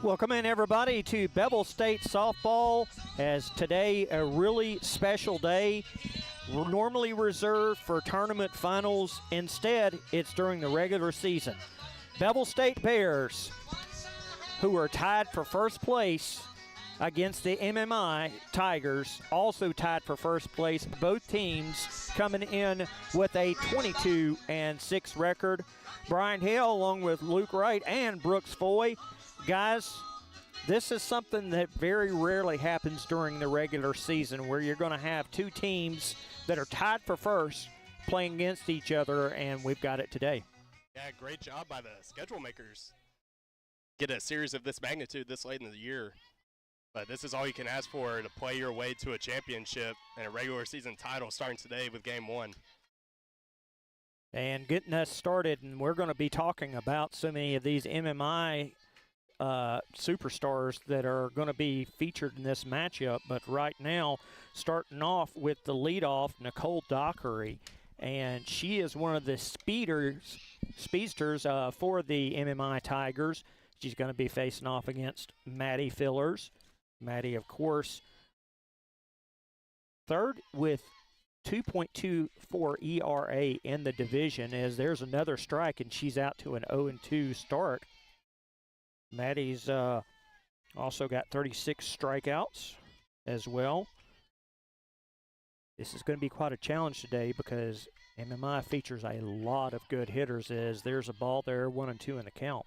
Welcome in, everybody, to Bevill State Softball, as today a really special day. Normally reserved for tournament finals. Instead, it's during the regular season. Bevill State Bears, who are tied for first place against the MMI Tigers, also tied for first place. Both teams coming in with a 22-6 record. Brian Hale along with Luke Wright and Brooks Foy. Guys, this is something that very rarely happens during the regular season, where you're going to have two teams that are tied for first playing against each other, and we've got it today. Yeah, great job by the schedule makers. Get a series of this magnitude this late in the year. But this is all you can ask for to play your way to a championship and a regular season title starting today with Game 1. And getting us started, and we're going to be talking about so many of these MMI superstars that are going to be featured in this matchup. But right now, starting off with the leadoff, Nicole Dockery, and she is one of the speedsters for the MMI Tigers. She's going to be facing off against Maddie Fillers. Maddie, of course, third with 2.24 ERA in the division, as there's another strike, and she's out to an 0-2 start. Maddie's also got 36 strikeouts as well. This is going to be quite a challenge today because MMI features a lot of good hitters, as there's a ball there, 1-2 in the count.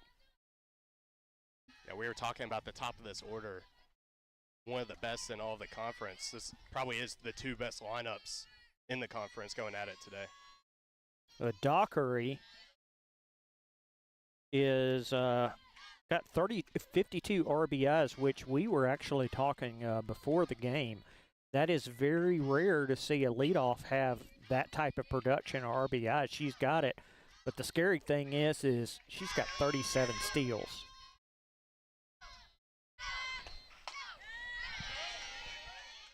Yeah, we were talking about the top of this order. One of the best in all of the conference. This probably is the two best lineups in the conference going at it today. Dockery is got 52 RBIs, which we were actually talking before the game. That is very rare to see a leadoff have that type of production or RBI. She's got it, but the scary thing is she's got 37 steals.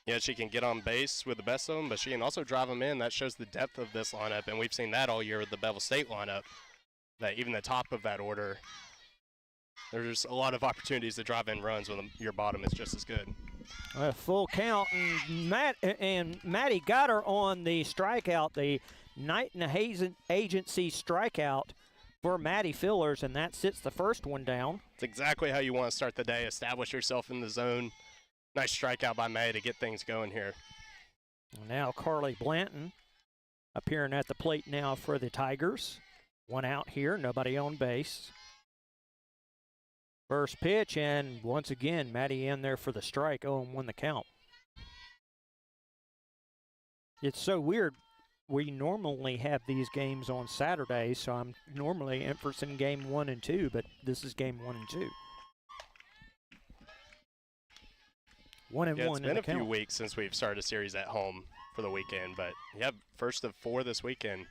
Yeah, she can get on base with the best of them, but she can also drive them in. That shows the depth of this lineup, and we've seen that all year with the Bevill State lineup, that even the top of that order, there's a lot of opportunities to drive in runs when your bottom is just as good. A full count, and Maddie got her on the strikeout, the Knight and Hayes Agency strikeout for Maddie Fillers, and that sits the first one down. It's exactly how you want to start the day. Establish yourself in the zone. Nice strikeout by May to get things going here. Now Carly Blanton appearing at the plate now for the Tigers. One out here, nobody on base. First pitch, and once again, Maddie in there for the strike, 0-1 the count. It's so weird. We normally have these games on Saturday, so I'm normally emphasizing game 1 and 2, but this is game 1 and 2. 1-1 in the count. It's been a few weeks since we've started a series at home for the weekend, but yeah, first of 4 this weekend.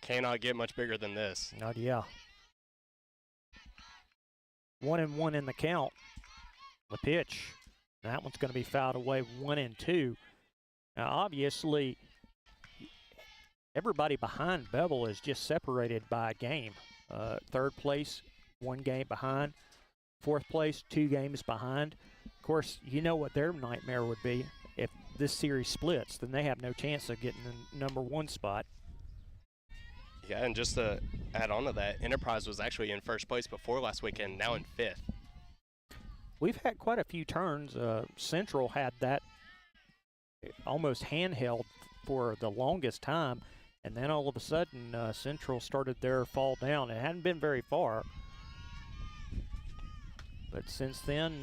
Cannot get much bigger than this. Not yeah. 1-1 in the count. The pitch. That one's going to be fouled away, 1-2. Now, obviously, everybody behind Bevill is just separated by a game. Third place, 1 game behind. Fourth place, 2 games behind. Of course, you know what their nightmare would be. If this series splits, then they have no chance of getting the number 1 spot. Yeah, and just to add on to that, Enterprise was actually in first place before last weekend, now in 5th. We've had quite a few turns. Central had that almost handheld for the longest time, and then all of a sudden Central started their fall down. It hadn't been very far. But since then,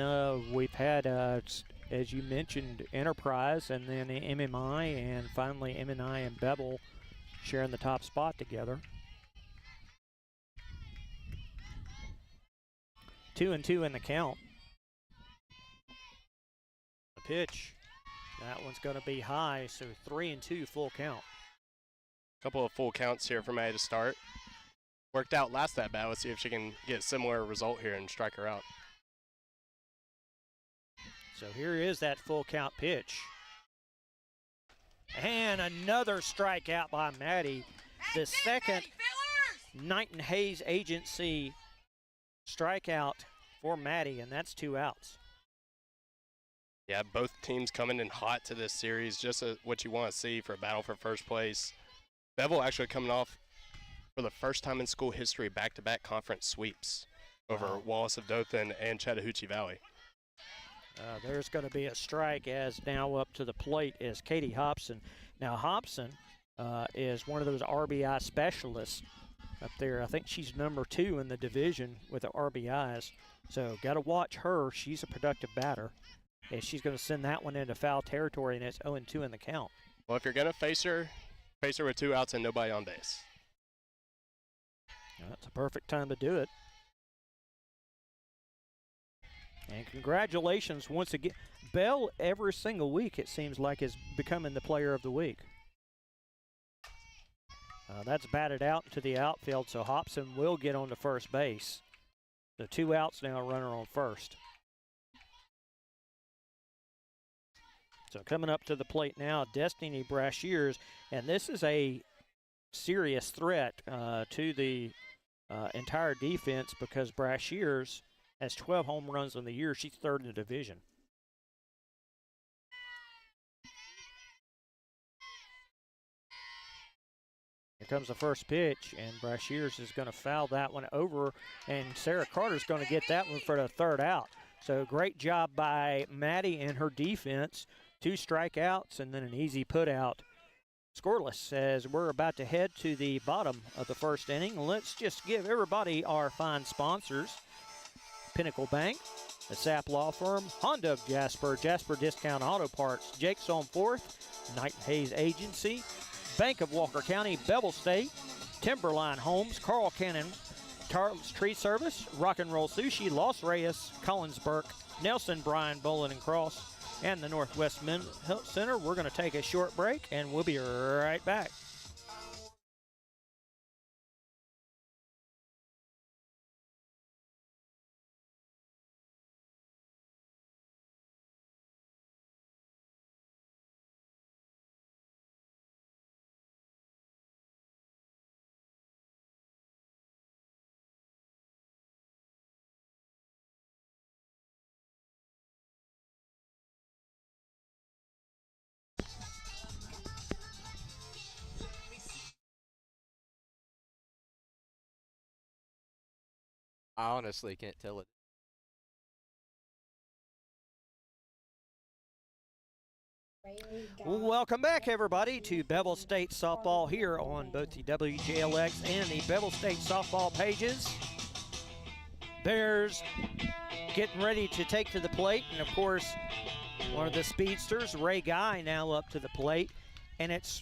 we've had, as you mentioned, Enterprise, and then MMI, and finally MMI and Bevill sharing the top spot together. 2-2 in the count. The pitch. That one's going to be high, so 3-2 full count. Couple of full counts here for May to start. Worked out last at bat. Let's see if she can get a similar result here and strike her out. So here is that full count pitch. And another strikeout by Maddie. The second Knight and Hayes Agency strikeout for Maddie, and that's 2 outs. Yeah, both teams coming in hot to this series, just what you want to see for a battle for first place. Bevill actually coming off, for the first time in school history, back-to-back conference sweeps over Wallace of Dothan and Chattahoochee Valley. There's going to be a strike as now up to the plate is Katie Hobson. Now Hobson is one of those RBI specialists up there. I think she's number 2 in the division with the RBIs. So got to watch her. She's a productive batter. And she's going to send that one into foul territory, and it's 0-2 in the count. Well, if you're going to face her with 2 outs and nobody on base. That's a perfect time to do it. And congratulations once again. Bell, every single week, it seems like, is becoming the player of the week. That's batted out to the outfield, so Hobson will get on to first base. So 2 outs now, runner on first. So coming up to the plate now, Destiny Brashears, and this is a serious threat to the entire defense because Brashears has 12 home runs in the year. She's 3rd in the division. Here comes the first pitch, and Brashears is going to foul that one over, and Sarah Carter's going to get that one for the 3rd out. So great job by Maddie and her defense. 2 strikeouts and then an easy put out. Scoreless as we're about to head to the bottom of the 1st inning. Let's just give everybody our fine sponsors. Pinnacle Bank, the Sapp Law Firm, Honda of Jasper, Jasper Discount Auto Parts, Jake's on 4th, Knight and Hayes Agency, Bank of Walker County, Bevill State, Timberline Homes, Carl Cannon, Tarle's Tree Service, Rock and Roll Sushi, Los Reyes, Collinsburg, Nelson Bryan Bowling and Cross, and the Northwest Men's Health Center. We're going to take a short break, and we'll be right back. I honestly can't tell it. Welcome back, everybody, to Bevill State Softball here on both the WJLX and the Bevill State Softball pages. Bears getting ready to take to the plate, and of course, one of the speedsters, Ray Guy, now up to the plate. And it's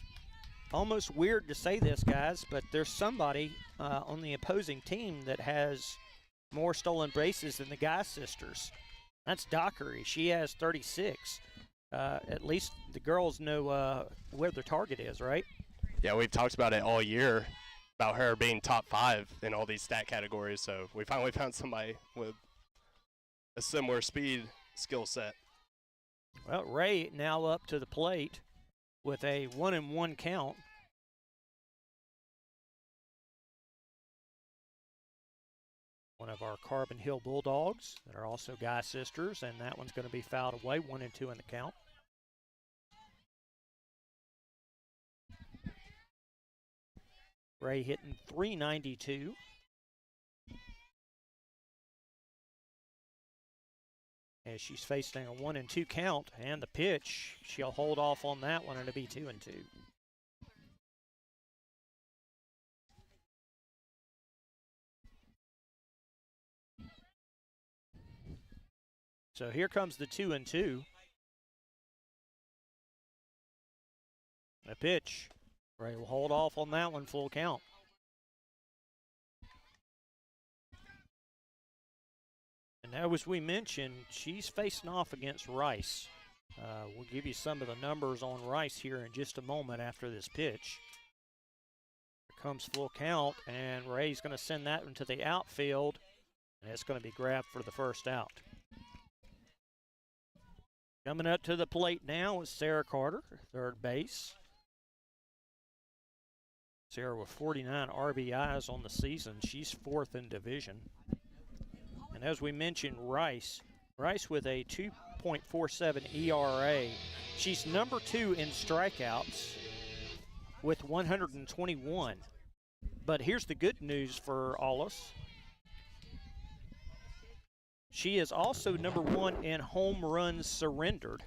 almost weird to say this, guys, but there's somebody on the opposing team that has more stolen bases than the Guy sisters. That's Dockery. She has 36. At least the girls know where their target is, right? Yeah, we've talked about it all year, about her being top 5 in all these stat categories. So we finally found somebody with a similar speed skill set. Well, Ray now up to the plate with a 1-1 count. One of our Carbon Hill Bulldogs that are also Guy sisters, and that one's going to be fouled away, 1-2 in the count. Ray hitting .392. As she's facing a 1-2 count, and the pitch, she'll hold off on that one, and it'll be 2-2. So here comes the 2-2. The pitch. Ray will hold off on that one, full count. And now, as we mentioned, she's facing off against Rice. We'll give you some of the numbers on Rice here in just a moment after this pitch. Here comes full count, and Ray's going to send that one to the outfield, and it's going to be grabbed for the 1st out. Coming up to the plate now is Sarah Carter, 3rd base. Sarah with 49 RBIs on the season. She's 4th in division. And as we mentioned, Rice with a 2.47 ERA. She's number 2 in strikeouts with 121. But here's the good news for Aulis. She is also number 1 in home runs surrendered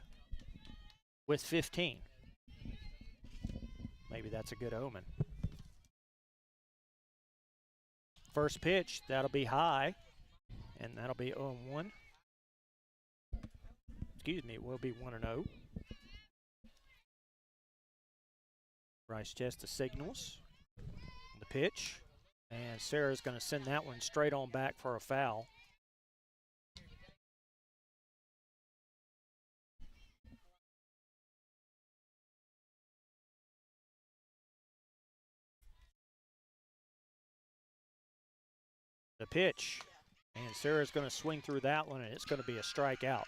with 15. Maybe that's a good omen. First pitch, that'll be high, and that'll be 0-1. Excuse me, it will be 1-0. Rice checks the signals. The pitch, and Sarah's going to send that one straight on back for a foul. The pitch, and Sarah's going to swing through that one, and it's going to be a strikeout.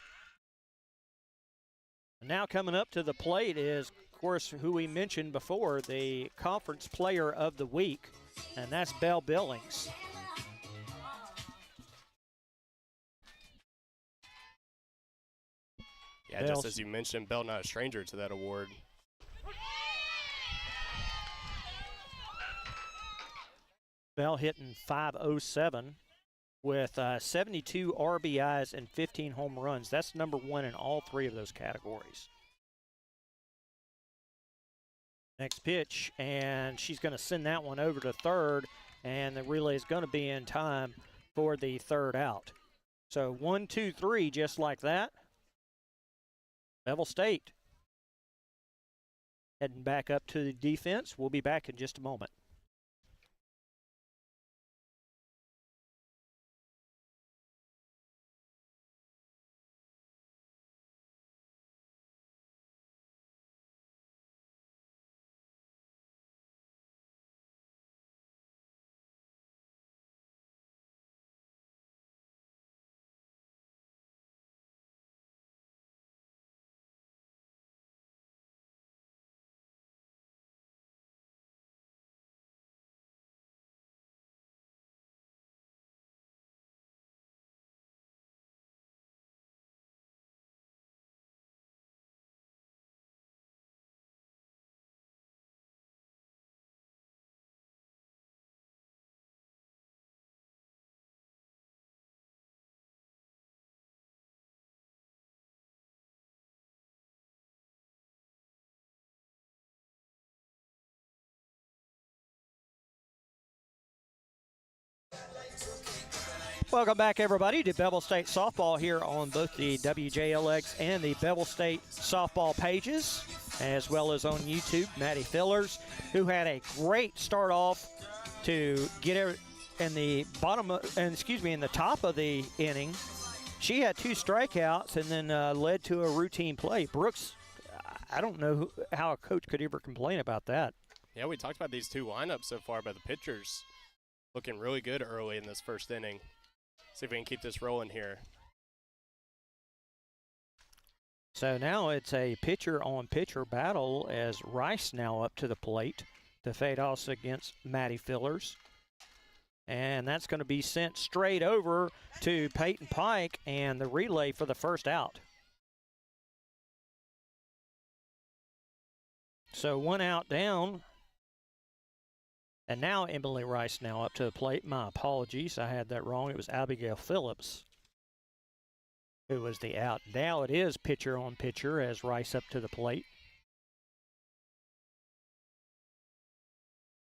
And now coming up to the plate is, of course, who we mentioned before, the Conference Player of the Week, and that's Belle Billings. Yeah, just as you mentioned, Belle not a stranger to that award. Belle hitting .507 with 72 RBIs and 15 home runs. That's number 1 in all 3 of those categories. Next pitch, and she's going to send that one over to third, and the relay is going to be in time for the third out. So 1, 2, 3, just like that. Bevill State heading back up to the defense. We'll be back in just a moment. Welcome back, everybody, to Bevill State Softball here on both the WJLX and the Bevill State Softball pages, as well as on YouTube. Maddie Fillers, who had a great start off to get her in the in the top of the inning. She had 2 strikeouts and then led to a routine play. Brooks, I don't know how a coach could ever complain about that. Yeah, we talked about these 2 lineups so far, but the pitchers looking really good early in this first inning. See if we can keep this rolling here. So now it's a pitcher-on-pitcher battle as Rice now up to the plate to fade off against Maddie Fillers. And that's going to be sent straight over to Peyton Pike and the relay for the first out. So 1 out down. And now Emily Rice now up to the plate. My apologies, I had that wrong. It was Abigail Phillips who was the out. Now it is pitcher on pitcher as Rice up to the plate.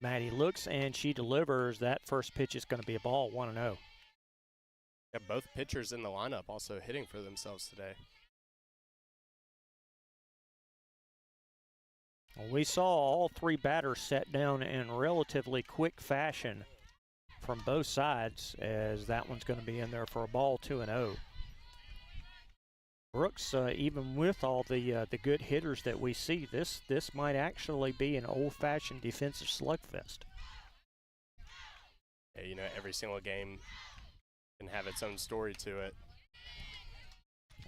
Maddie looks and she delivers. That first pitch is going to be a ball, 1-0. Yeah, both pitchers in the lineup also hitting for themselves today. We saw all 3 batters set down in relatively quick fashion from both sides, as that one's going to be in there for a ball, 2-0. Brooks, even with all the good hitters that we see, this might actually be an old-fashioned defensive slugfest. Yeah, you know, every single game can have its own story to it.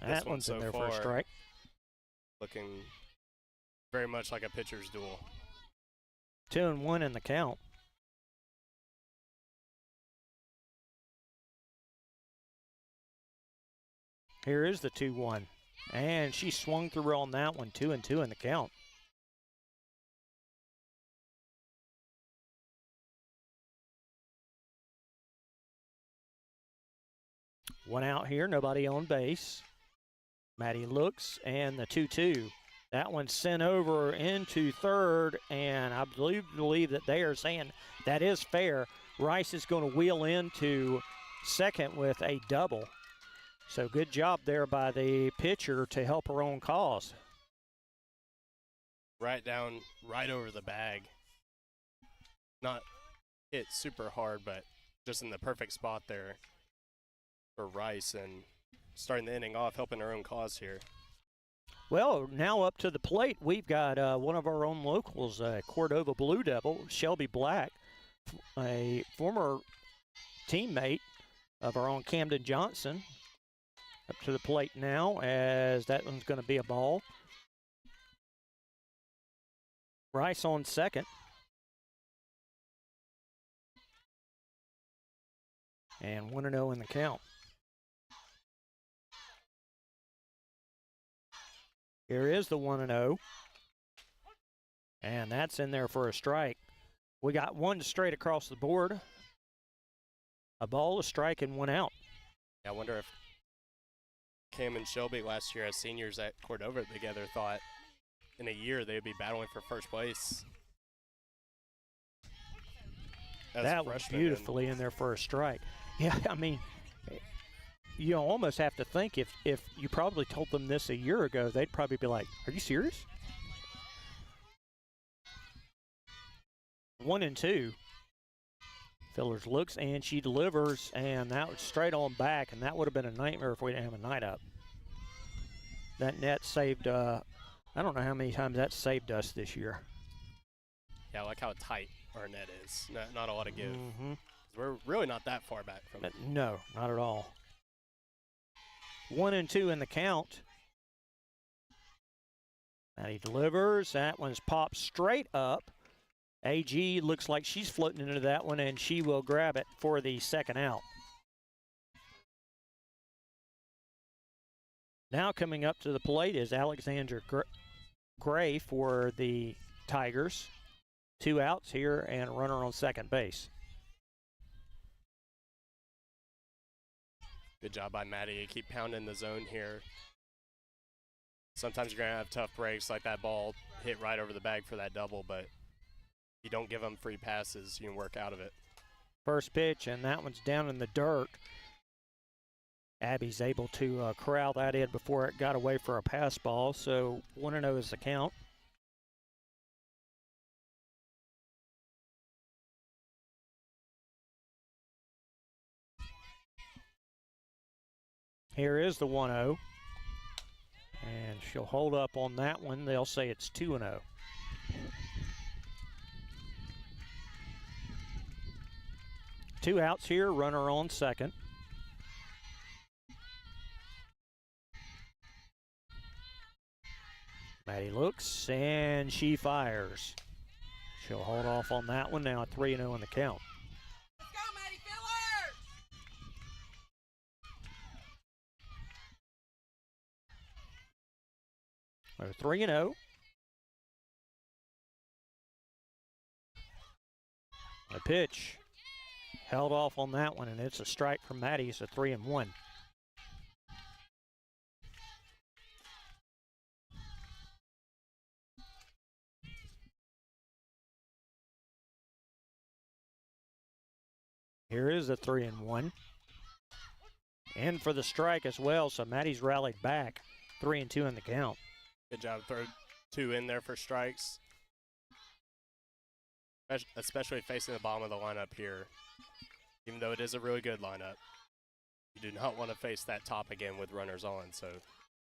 That one's in there for a strike. Looking very much like a pitcher's duel. 2-1 in the count. Here is the 2-1. And she swung through on that one, 2-2 in the count. One out here, nobody on base. Maddie looks, and the 2-2. That one's sent over into third, and I believe that they are saying that is fair. Rice is going to wheel into second with a double. So good job there by the pitcher to help her own cause. Right down, right over the bag. Not hit super hard, but just in the perfect spot there for Rice, and starting the inning off, helping her own cause here. Well, now up to the plate, we've got one of our own locals, Cordova Blue Devil, Shelby Black, a former teammate of our own Camden Johnson. Up to the plate now, as that one's going to be a ball. Rice on second. And 1-0 in the count. Here is the 1-0. And that's in there for a strike. We got one straight across the board. A ball, a strike, and one out. I wonder if Cam and Shelby last year as seniors at Cordova together thought in a year they'd be battling for first place. That was beautifully in there for a strike. Yeah, I mean, you almost have to think if you probably told them this a year ago, they'd probably be like, are you serious? 1-2. Fillers looks, and she delivers, and that was straight on back, and that would have been a nightmare if we didn't have a night up. That net saved, I don't know how many times that saved us this year. Yeah, I like how tight our net is. Not a lot of give. Mm-hmm. We're really not that far back from it. No, not at all. 1-2 in the count. Maddie delivers. That one's popped straight up. AG looks like she's floating into that one, and she will grab it for the second out. Now coming up to the plate is Alexander Gray for the Tigers. 2 outs here and a runner on second base. Good job by Maddie. Keep pounding the zone here. Sometimes you're going to have tough breaks, like that ball hit right over the bag for that double, but you don't give them free passes, you can work out of it. First pitch, and that one's down in the dirt. Abby's able to corral that in before it got away for a pass ball, so 1-0 is the count. Here is the 1-0. And she'll hold up on that one. They'll say it's 2-0. Two outs here, runner on second. Maddie looks, and she fires. She'll hold off on that one now, 3-0 in the count. Let's go, Maddie Fillers! We're 3-0. A pitch. Held off on that one, and it's a strike from Maddie. It's a 3-1. Here is a 3-1. In for the strike as well, so Maddie's rallied back. 3-2 in the count. Good job. Throw 2 in there for strikes. Especially facing the bottom of the lineup here. Even though it is a really good lineup, you do not want to face that top again with runners on, so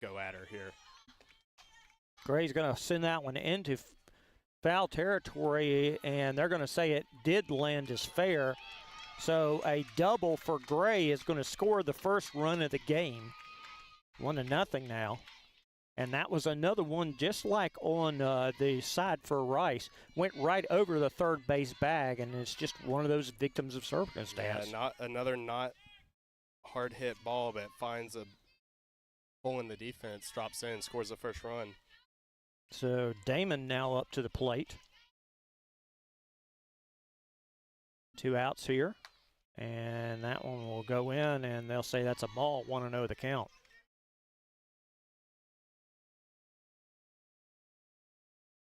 go at her here. Gray's going to send that one into foul territory, and they're going to say it did land as fair. So a double for Gray is going to score the first run of the game. 1-0 now. And that was another one just like on the side for Rice. Went right over the third base bag, and it's just one of those victims of circumstance. Yeah, not hard hit ball, but finds a pulling the defense, drops in, scores the first run. So Damon now up to the plate. 2 outs here. And that one will go in, and they'll say that's a ball, 1-0 the count.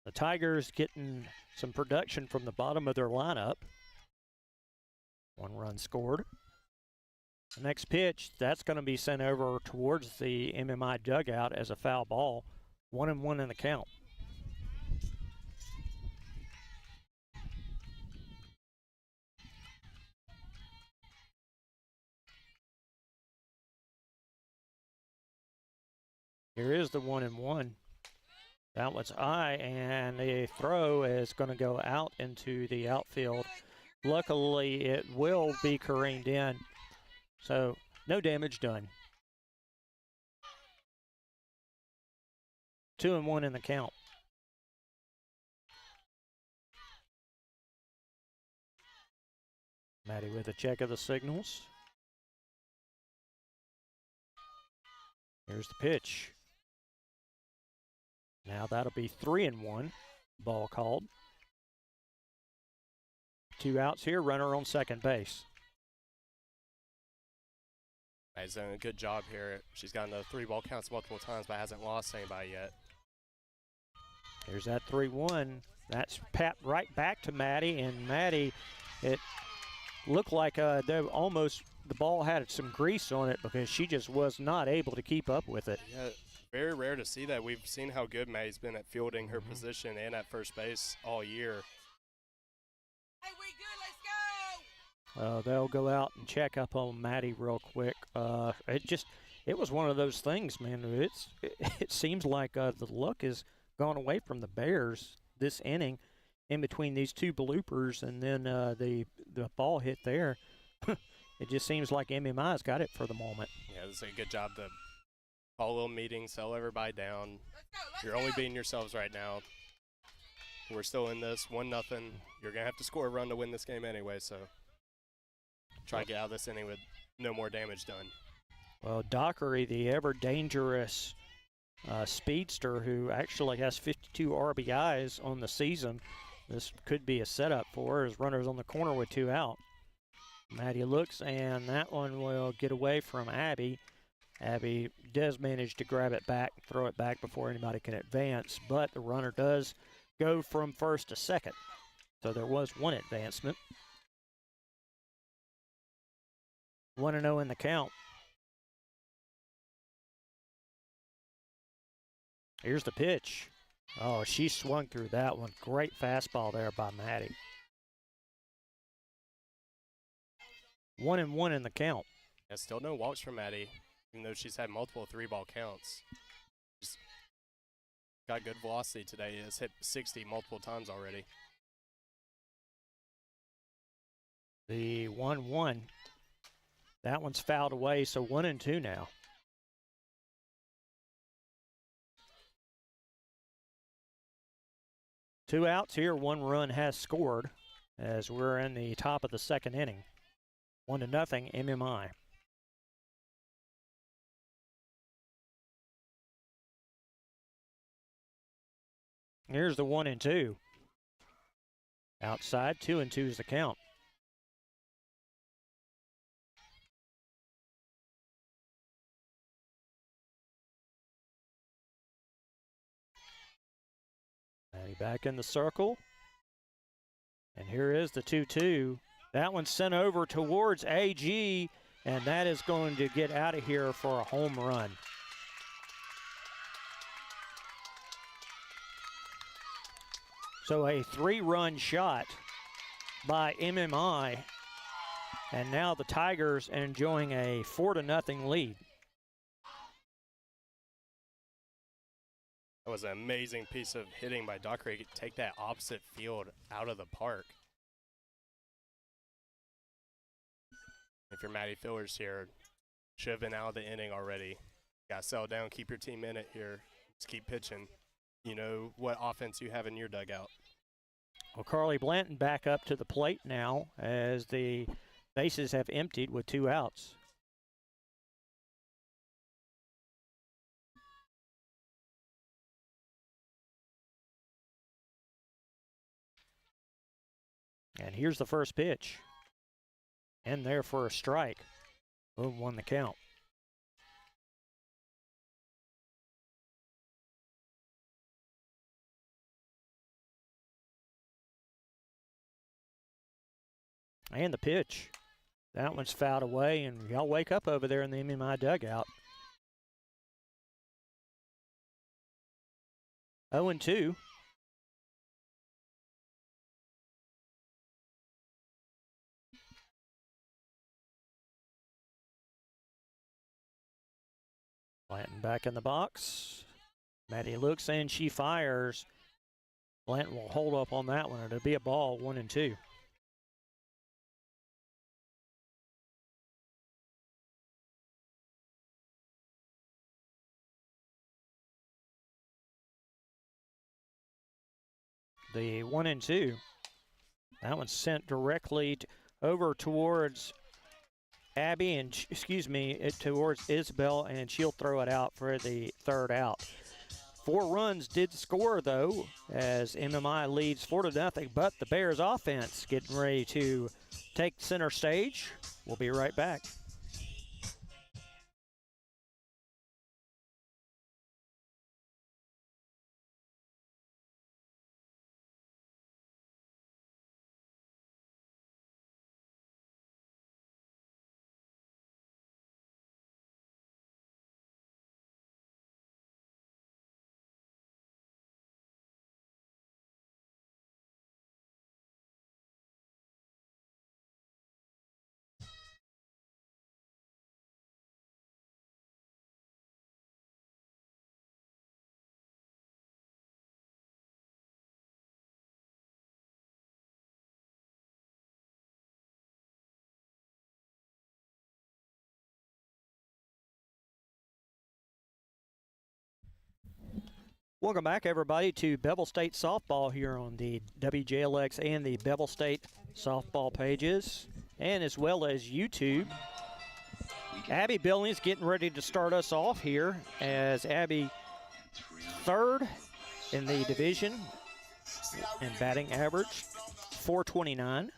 The Tigers getting some production from the bottom of their lineup. 1 run scored. The next pitch, that's going to be sent over towards the MMI dugout as a foul ball. 1-1 in the count. Here is the 1-1. That was high, and the throw is going to go out into the outfield. Luckily, it will be careened in, so no damage done. 2-1 in the count. Maddie with a check of the signals. Here's the pitch. Now that'll be 3-1. Ball called. 2 outs here, runner on second base. She's done a good job here. She's gotten the 3 ball counts multiple times, but hasn't lost anybody yet. There's that 3-1. That's pat right back to Maddie, and Maddie, it looked like the ball had some grease on it because she just was not able to keep up with it. Yeah, very rare to see that. We've seen how good Maddie's been at fielding her position and at first base all year. Hey, we good? Let's go! They'll go out and check up on Maddie real quick. It was one of those things, man. It seems like the luck has gone away from the Bears this inning in between these 2 bloopers and then the ball hit there. It just seems like MMI's got it for the moment. Yeah, this is a good job to call a little meeting, settle everybody down. Let's You're only beating yourselves right now. We're still in this 1-0. You're going to have to score a run to win this game anyway, so try to get out of this inning with no more damage done. Well, Dockery, the ever dangerous speedster who actually has 52 RBIs on the season, this could be a setup for her as runners on the corner with 2 out. Maddie looks, and that one will get away from Abby. Abby does manage to grab it back, throw it back before anybody can advance, but the runner does go from first to second. So there was 1 advancement. 1-0 in the count. Here's the pitch. Oh, she swung through that one. Great fastball there by Maddie. 1-1 in the count. Yeah, still no walks from Maddie, even though she's had multiple 3 ball counts. Just got good velocity today. Has hit 60 multiple times already. The 1-1. That one's fouled away, so 1-2 now. Two outs here, 1 run has scored as we're in the top of the second inning. 1-0 MMI. Here's the 1-2. Outside, 2-2 is the count. Maddie back in the circle. And here is the 2-2. That one's sent over towards AG, and that is going to get out of here for a home run. So a 3-run shot by MMI, and now the Tigers enjoying a 4-0 lead. That was an amazing piece of hitting by Dockery to take that opposite field out of the park. If you're Maddie Fillers here, should have been out of the inning already. Got to settle down, keep your team in it here. Just keep pitching. You know what offense you have in your dugout. Well, Carly Blanton back up to the plate now as the bases have emptied with 2 outs. And here's the first pitch. And there for a strike. Boom, won the count. And the pitch. That one's fouled away, and y'all wake up over there in the MMI dugout. 0-2. Blanton back in the box. Maddie looks and she fires. Blanton will hold up on that one. It'll be a ball, 1-2. The 1-2. That one's sent directly over towards Abby and towards Isabel, and she'll throw it out for the third out. 4 runs did score though, as MMI leads 4-0. But the Bears offense getting ready to take center stage. We'll be right back. Welcome back, everybody, to Bevill State Softball here on the WJLX and the Bevill State Softball pages, and as well as YouTube. Abby Billings getting ready to start us off here, as Abby third in the division in batting average, 429.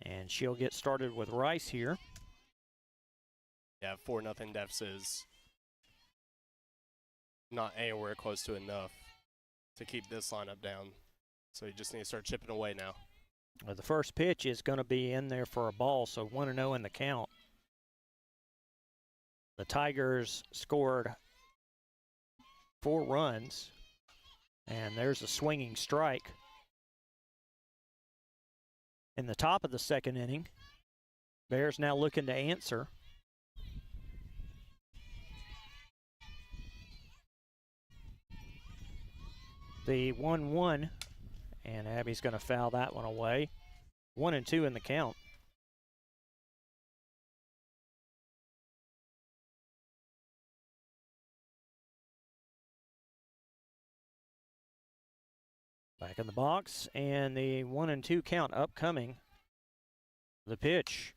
And she'll get started with Rice here. Yeah, 4-0 deficit is not anywhere close to enough to keep this lineup down. So you just need to start chipping away now. Well, the first pitch is going to be in there for a ball, so 1-0 in the count. The Tigers scored 4 runs, and there's a swinging strike. In the top of the second inning, Bears now looking to answer. The 1-1, and Abby's going to foul that one away. 1-2 in the count. Back in the box, and the 1-2 count upcoming. The pitch.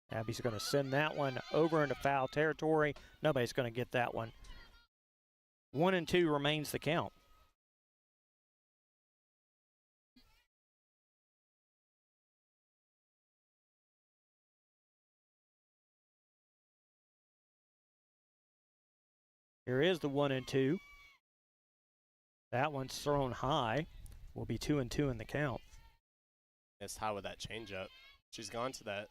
Abby's going to send that one over into foul territory. Nobody's going to get that one. 1-2 remains the count. Here is the 1-2. That one's thrown high. Will be 2-2 in the count. Missed high with that changeup. She's gone to that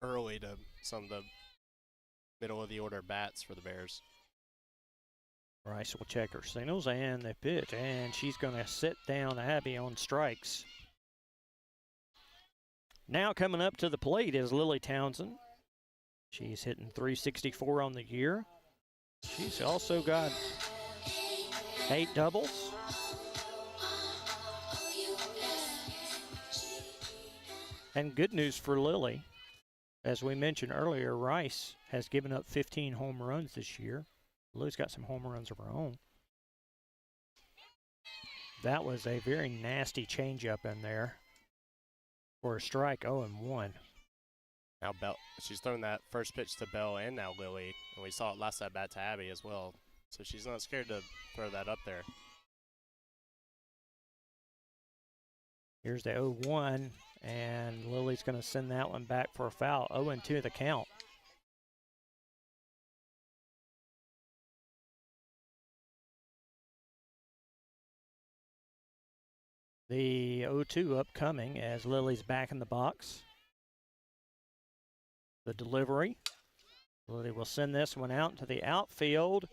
early to some of the middle of the order bats for the Bears. Rice will check her signals and the pitch, and she's going to sit down Abby on strikes. Now coming up to the plate is Lily Townsend. She's hitting .364 on the year. She's also got 8 doubles. And good news for Lily. As we mentioned earlier, Rice has given up 15 home runs this year. Lily's got some home runs of her own. That was a very nasty changeup in there for a strike, 0-1. Now Bell, she's thrown that first pitch to Bell and now Lily, and we saw it last at bat to Abby as well. So she's not scared to throw that up there. Here's the 0-1, and Lily's going to send that one back for a foul. 0-2 the count. The 0-2 upcoming as Lily's back in the box. The delivery. Lily will send this one out to the outfield.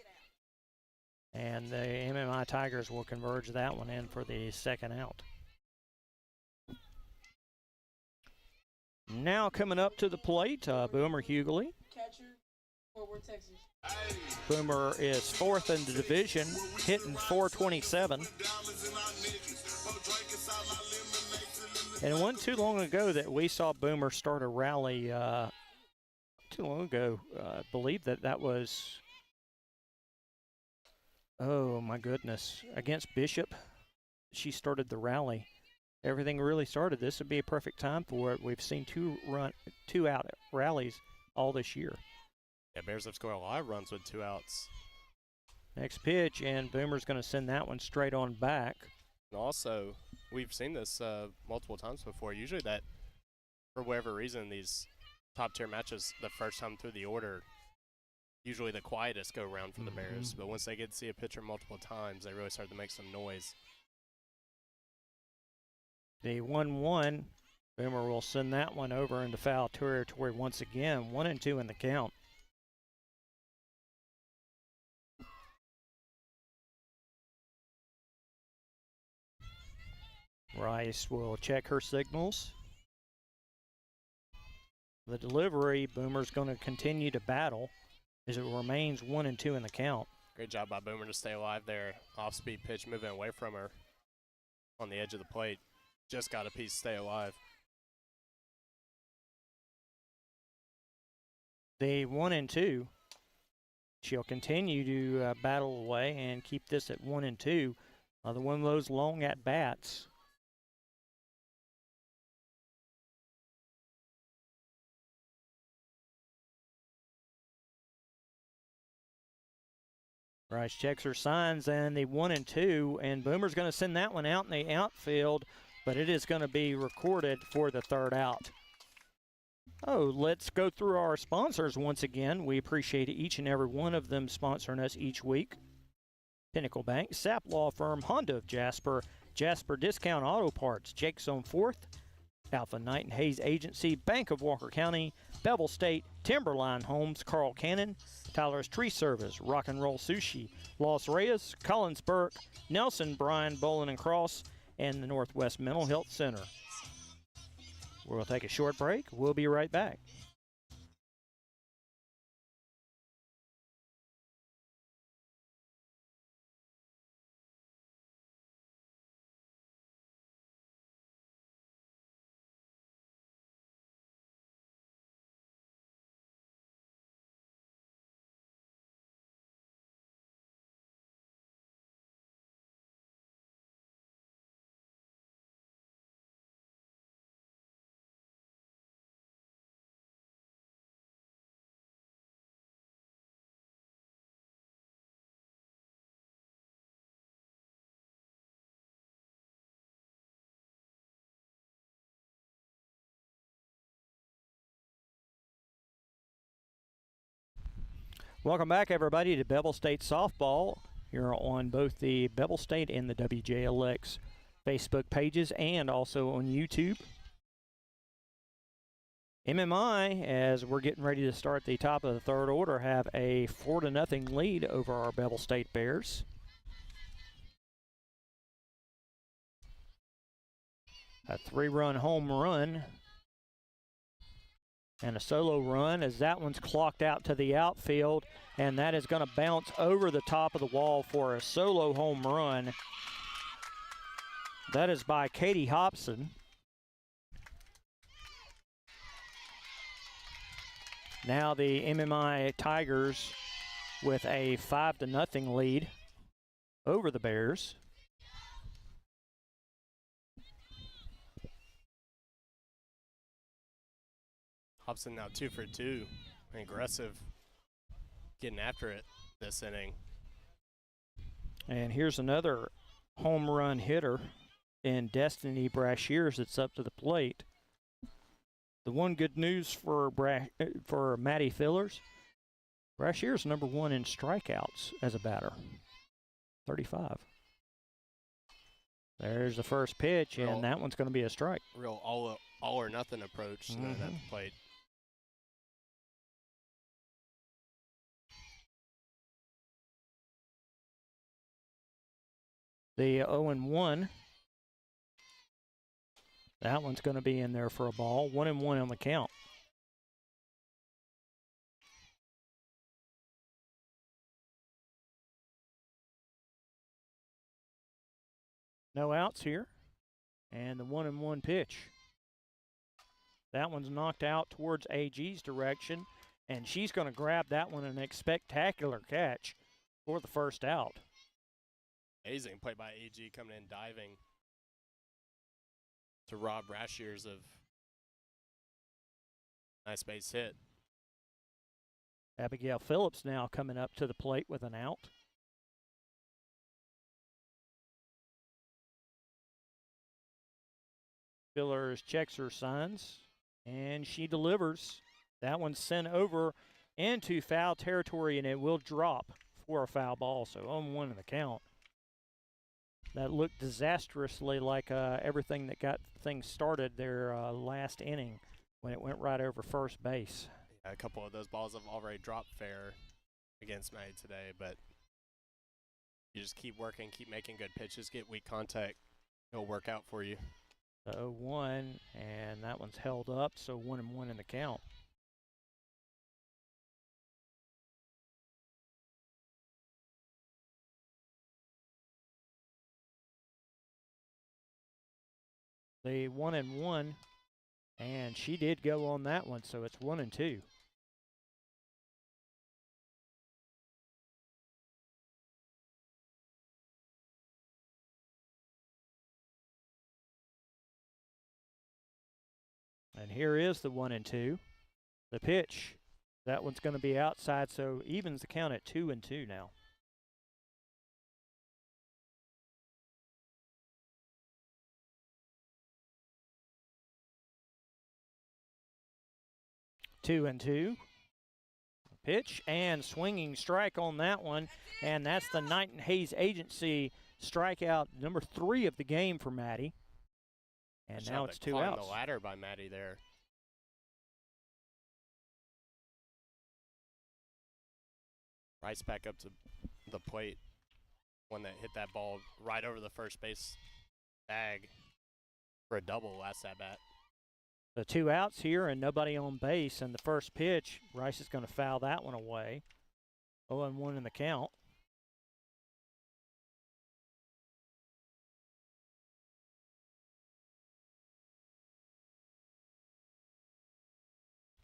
And the MMI Tigers will converge that one in for the second out. Now coming up to the plate, Boomer Hughley. Catcher, Fort Worth, Texas. Boomer is fourth in the division, hitting .427. And it wasn't too long ago that we saw Boomer start a rally. Too long ago, I believe that was, oh my goodness, against Bishop. She started the rally. Everything really started. This would be a perfect time for it. We've seen two out rallies all this year. Yeah, Bears have scored a lot of runs with 2 outs. Next pitch, and Boomer's going to send that one straight on back. And also, we've seen this multiple times before. Usually that, for whatever reason, these top-tier matches, the first time through the order, usually the quietest go around for the Bears. But once they get to see a pitcher multiple times, they really start to make some noise. The 1-1, Boomer will send that one over into foul territory once again. 1-2 in the count. Rice will check her signals. The delivery, Boomer's going to continue to battle as it remains 1-2 in the count. Great job by Boomer to stay alive there. Off-speed pitch moving away from her on the edge of the plate. Just got a piece to stay alive. The 1-2, she'll continue to battle away and keep this at 1-2. The one of those long at-bats. Rice checks her signs, and the 1-2, and Boomer's going to send that one out in the outfield, but it is going to be recorded for the third out. Oh, let's go through our sponsors once again. We appreciate each and every one of them sponsoring us each week. Pinnacle Bank, Sapp Law Firm, Honda of Jasper, Jasper Discount Auto Parts, Jake's on 4th, Alpha Knight and Hayes Agency, Bank of Walker County, Bevill State, Timberline Homes, Carl Cannon, Tyler's Tree Service, Rock and Roll Sushi, Los Reyes, Collins Burke, Nelson Bryan Bowling and Cross, and the Northwest Mental Health Center. We'll take a short break. We'll be right back. Welcome back, everybody, to Bevill State Softball here on both the Bevill State and the WJLX Facebook pages and also on YouTube. MMI, as we're getting ready to start the top of the third order, have a 4-0 lead over our Bevill State Bears. A 3-run home run and a solo run as that one's clocked out to the outfield, and that is going to bounce over the top of the wall for a solo home run. That is by Katie Hobson. Now the MMI Tigers with a 5-0 lead over the Bears. Hobson now 2 for 2. Aggressive, getting after it this inning. And here's another home run hitter in Destiny Brashears that's up to the plate. The one good news for Maddie Fillers, Brashears #1 in strikeouts as a batter, 35. There's the first pitch, and that one's going to be a strike. Real all or nothing approach at the plate. The 0-1, that one's going to be in there for a ball. 1-1 on the count. No outs here. And the 1-1 pitch. That one's knocked out towards AG's direction, and she's going to grab that one and a spectacular catch for the first out. Amazing play by AG coming in diving to rob Brashears of nice base hit. Abigail Phillips now coming up to the plate with an out. Fillers checks her signs, and she delivers. That one's sent over into foul territory, and it will drop for a foul ball. So 0-1 in the count. That looked disastrously like everything that got things started their last inning when it went right over first base. Yeah, a couple of those balls have already dropped fair against Maddie today, but you just keep working, keep making good pitches, get weak contact. It'll work out for you. The 0-1, and that one's held up, so 1-1 in the count. The 1-1, and she did go on that one, so it's 1-2. And here is the 1-2. The pitch, that one's going to be outside, so evens the count at 2-2 now. Two and two. Pitch and swinging strike on that one, and that's the Knight and Hayes Agency strikeout #3 of the game for Maddie. And now it's 2 outs. The ladder by Maddie there. Rice back up to the plate. One that hit that ball right over the first base bag for a double last at bat. The 2 outs here and nobody on base, and the first pitch, Rice is going to foul that one away. 0-1 in the count.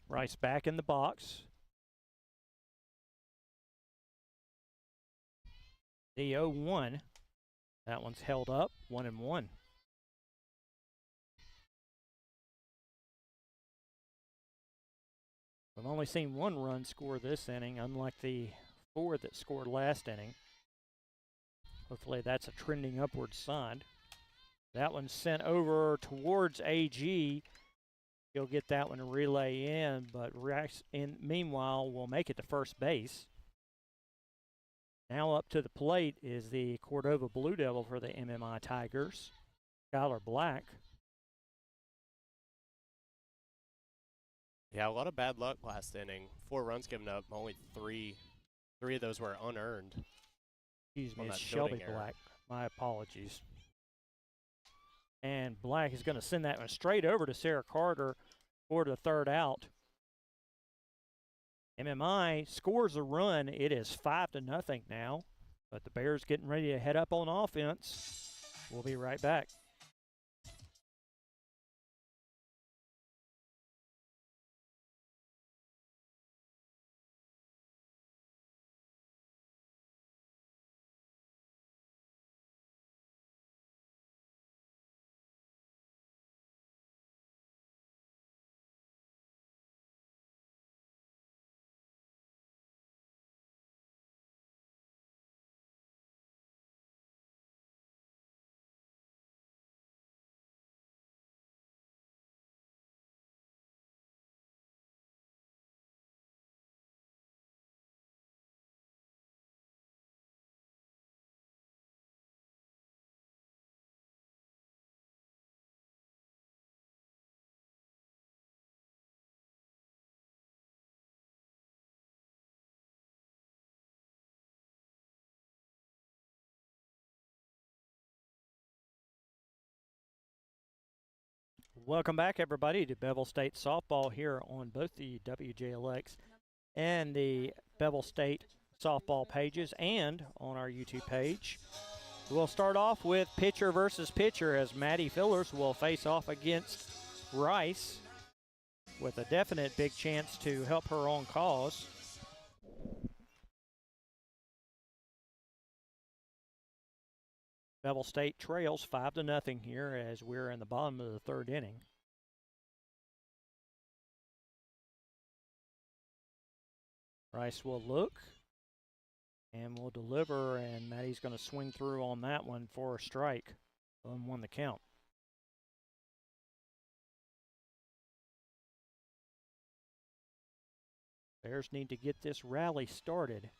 Rice back in the box. The 0-1, that one's held up, 1-1. We've only seen 1 run score this inning, unlike the 4 that scored last inning. Hopefully that's a trending upward sign. That one's sent over towards AG. He'll get that one to relay in, but Rice, meanwhile, will make it to first base. Now up to the plate is the Cordova Blue Devil for the MMI Tigers, Skylar Black. Yeah, a lot of bad luck last inning. 4 runs given up, only 3 of those were unearned. Excuse me, it's Shelby Black. My apologies. And Black is going to send that one straight over to Sarah Carter for the 3rd out. MMI scores a run. It is 5-0 now, but the Bears getting ready to head up on offense. We'll be right back. Welcome back, everybody, to Bevill State softball here on both the WJLX and the Bevill State softball pages and on our YouTube page. We'll start off with pitcher versus pitcher as Maddie Fillers will face off against Rice with a definite big chance to help her own cause. Bevill State trails 5-0 here as we're in the bottom of the third inning. Rice will look and will deliver, and Maddie's going to swing through on that one for a strike. 1-1 the count. Bears need to get this rally started.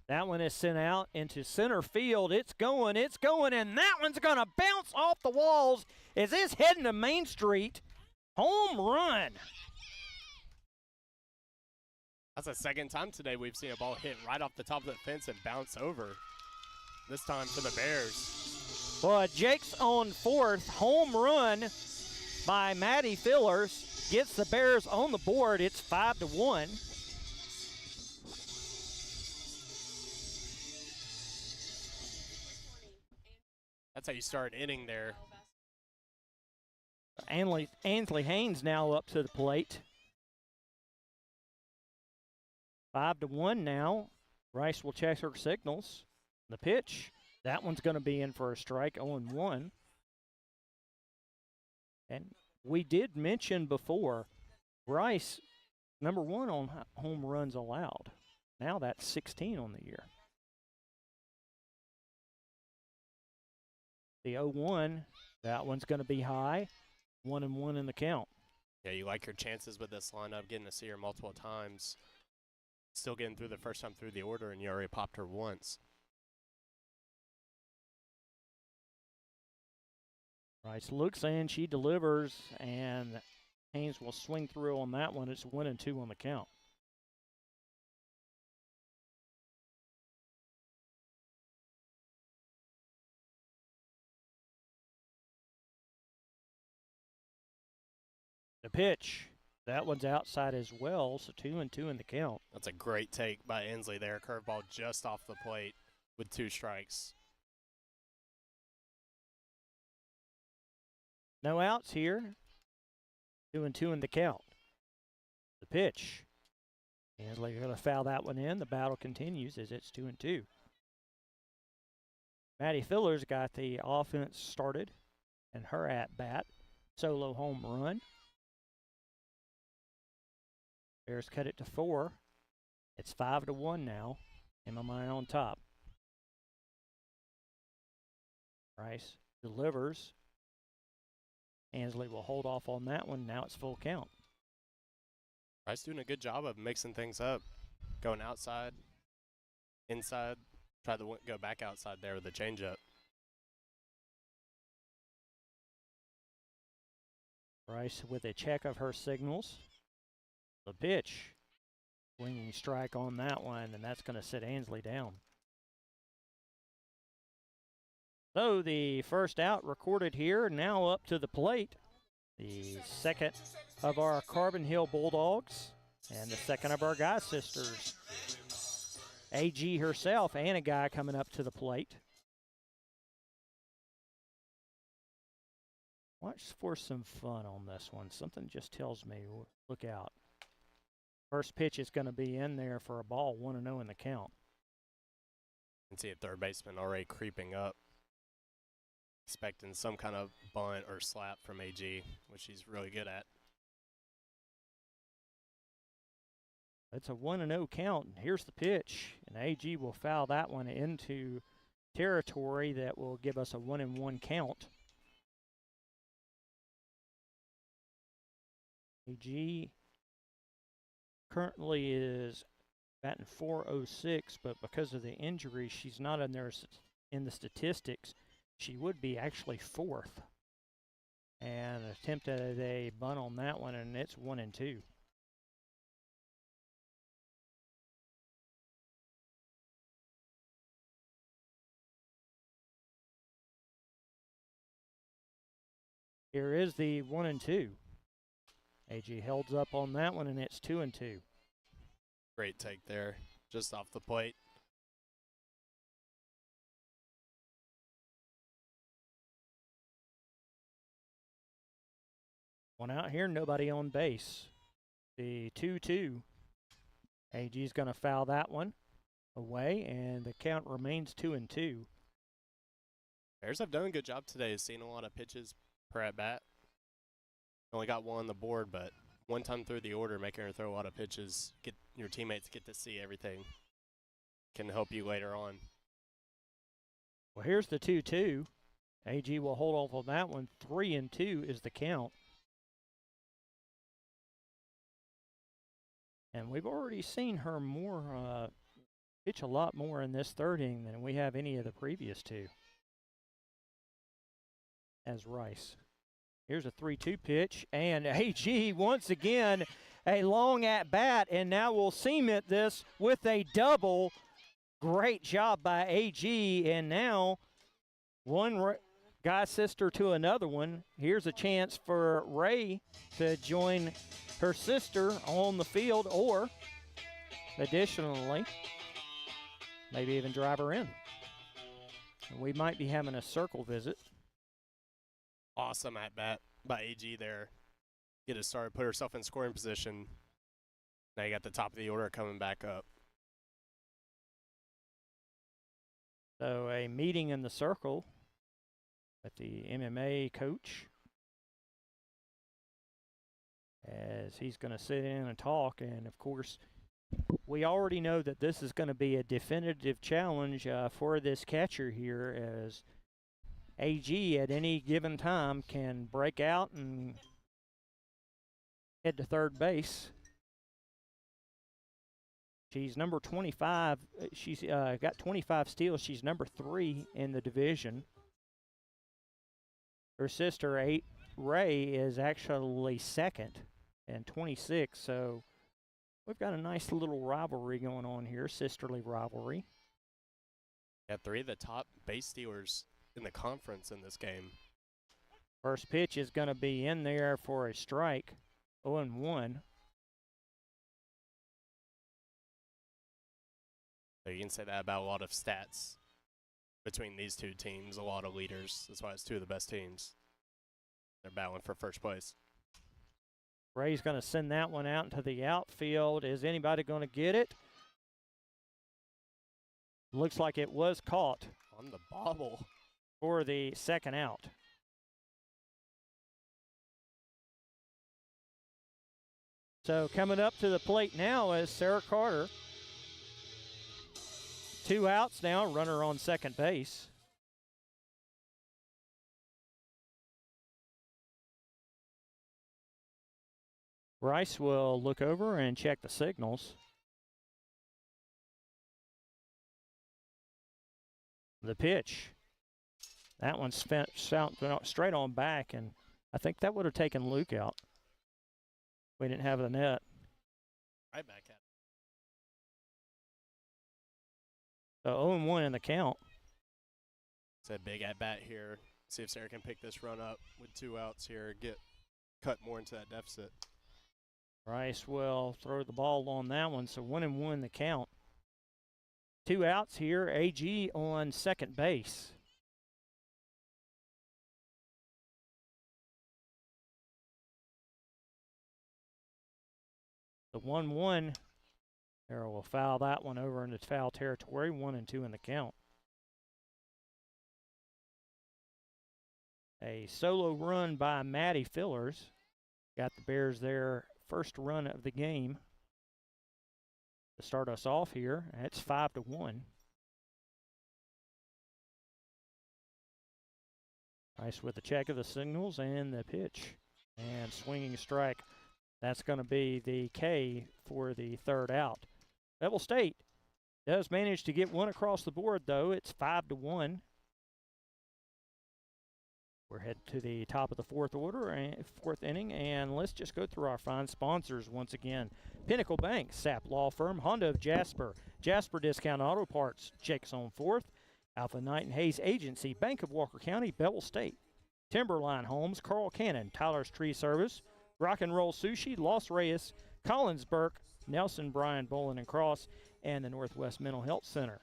That one is sent out into center field. It's going, and that one's going to bounce off the walls as it's heading to Main Street. Home run. That's the second time today we've seen a ball hit right off the top of the fence and bounce over. This time for the Bears. Well, Jake's on fourth. Home run by Maddie Fillers gets the Bears on the board. It's 5-1. That's how you start an inning there. Ansley Haynes now up to the plate. 5-1 now. Rice will check her signals. The pitch, that one's going to be in for a strike, 0-1. And we did mention before, Rice, number 1 on home runs allowed. Now that's 16 on the year. The 0-1, that one's going to be high. 1-1 in the count. Yeah, you like your chances with this lineup, getting to see her multiple times. Still getting through the first time through the order, and you already popped her once. Rice looks in, she delivers, and Haynes will swing through on that one. It's 1-2 on the count. The pitch, that one's outside as well, so 2-2 in the count. That's a great take by Inslee there. Curveball just off the plate with 2 strikes. No outs here. 2-2 in the count. The pitch. Ansley going to foul that one in. The battle continues as it's 2-2. Maddie Fillers got the offense started and her at bat. Solo home run. Bears cut it to 4. It's 5-1 now. MMI on top. Rice delivers. Ansley will hold off on that one. Now it's full count. Rice doing a good job of mixing things up. Going outside, inside. Try to go back outside there with the changeup. Rice with a check of her signals. The pitch. Swinging strike on that one, and that's going to sit Ansley down. So the first out recorded here, now up to the plate. The second of our Carbon Hill Bulldogs and the second of our Guy sisters. AG herself and a guy coming up to the plate. Watch for some fun on this one. Something just tells me, look out. First pitch is going to be in there for a ball, 1-0 in the count. You can see a third baseman already creeping up. Expecting some kind of bunt or slap from AG, which he's really good at. It's a 1-0 count. Here's the pitch, and AG will foul that one into territory that will give us a 1-1 count. AG currently is batting .406, but because of the injury, she's not in there in the statistics. She would be actually 4th. And attempted a bunt on that one, and it's 1-2. Here is the 1-2. AG holds up on that one, and it's 2-2. Great take there, just off the plate. One out here, nobody on base. The 2-2. AG's going to foul that one away, and the count remains 2-2. Bears have done a good job today, seeing a lot of pitches per at bat. Only got one on the board, but one time through the order, making her throw a lot of pitches, get your teammates get to see everything, can help you later on. Well, here's the 2-2. AG will hold off on that one. 3-2 is the count. And we've already seen her pitch a lot more in this third inning than we have any of the previous two. As Rice. Here's a 3-2 pitch, and AG once again a long at bat, and now we'll cement this with a double. Great job by AG, and now one guy sister to another one. Here's a chance for Ray to join her sister on the field, or additionally, maybe even drive her in. We might be having a circle visit. Awesome at bat by AG there. Get it started, put herself in scoring position. Now you got the top of the order coming back up. So a meeting in the circle with the MMA coach, as he's going to sit in and talk. And of course, we already know that this is going to be a definitive challenge for this catcher here, as AG at any given time can break out and head to third base. She's number 25. She's got 25 steals. She's number 3 in the division. Her sister, Ray, is actually second and 26. So we've got a nice little rivalry going on here, sisterly rivalry. Yeah, 3 of the top base stealers in the conference in this game. First pitch is going to be in there for a strike, 0-1. So you can say that about a lot of stats between these two teams, a lot of leaders. That's why it's 2 of the best teams. They're battling for first place. Ray's going to send that one out into the outfield. Is anybody going to get it? Looks like it was caught On the bobble. for the second out. So coming up to the plate now is Sarah Carter. 2 outs now, runner on second base. Rice will look over and check the signals. The pitch. That one's straight on back, and I think that would have taken Luke out. We didn't have the net. Right back at it. So 0-1 in the count. It's a big at bat here. See if Sarah can pick this run up with 2 outs here, get cut more into that deficit. Rice will throw the ball on that one, so 1-1 the count. 2 outs here, AG on second base. The 1-1, Sarah will foul that one over into foul territory, 1-2 in the count. A solo run by Maddie Fillers got the Bears their first run of the game to start us off here. It's 5-1. Rice with the check of the signals and the pitch. And swinging strike. That's going to be the K for the third out. Bevill State does manage to get one across the board, though. It's 5-1. We're headed to the top of the fourth inning, and let's just go through our fine sponsors once again. Pinnacle Bank, Sapp Law Firm, Honda of Jasper, Jasper Discount Auto Parts, Jake's on Fourth, Alpha Knight and Hayes Agency, Bank of Walker County, Bevill State. Timberline Homes, Carl Cannon, Tyler's Tree Service, Rock and Roll Sushi, Los Reyes, Collins Burke, Nelson Bryan Bowling and Cross, and the Northwest Mental Health Center.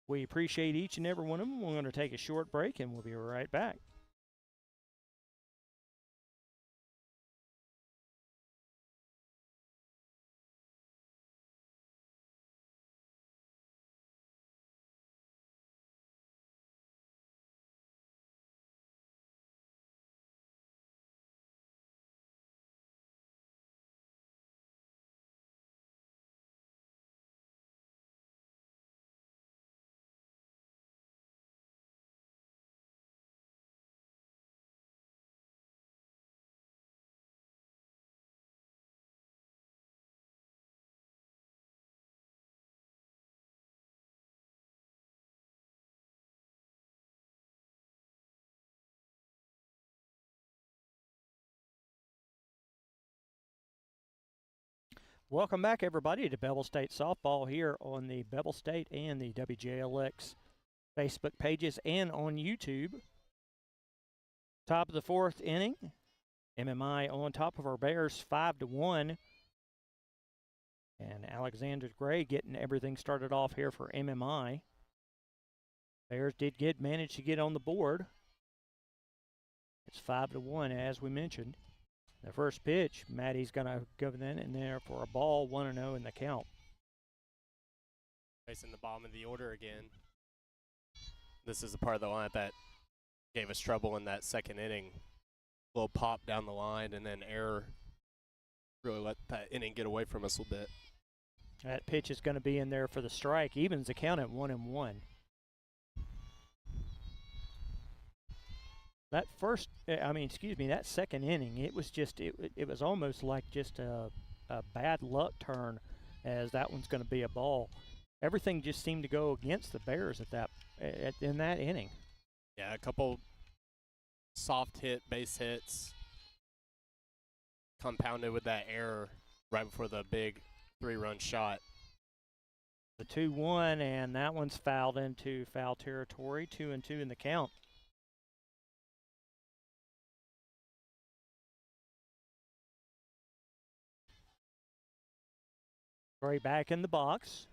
We appreciate each and every one of them. We're going to take a short break, and we'll be right back. Welcome back, everybody, to Bevill State Softball here on the Bevill State and the WJLX Facebook pages and on YouTube. Top of the fourth inning, MMI on top of our Bears 5-1. And Alexander Gray getting everything started off here for MMI. Bears did manage to get on the board. It's 5-1, as we mentioned. The first pitch, Maddie's going to go in there for a ball, 1-0 in the count. Facing the bottom of the order again. This is the part of the lineup that gave us trouble in that second inning. A little pop down the line and then error really let that inning get away from us a little bit. That pitch is going to be in there for the strike. Evens the count at 1-1. That that second inning, it was just, it was almost like just a bad luck turn, as that one's going to be a ball. Everything just seemed to go against the Bears in that inning. Yeah, a couple soft base hits, compounded with that error right before the big 3-run shot. The 2-1, and that one's fouled into foul territory, 2-2 in the count. Gray back in the box.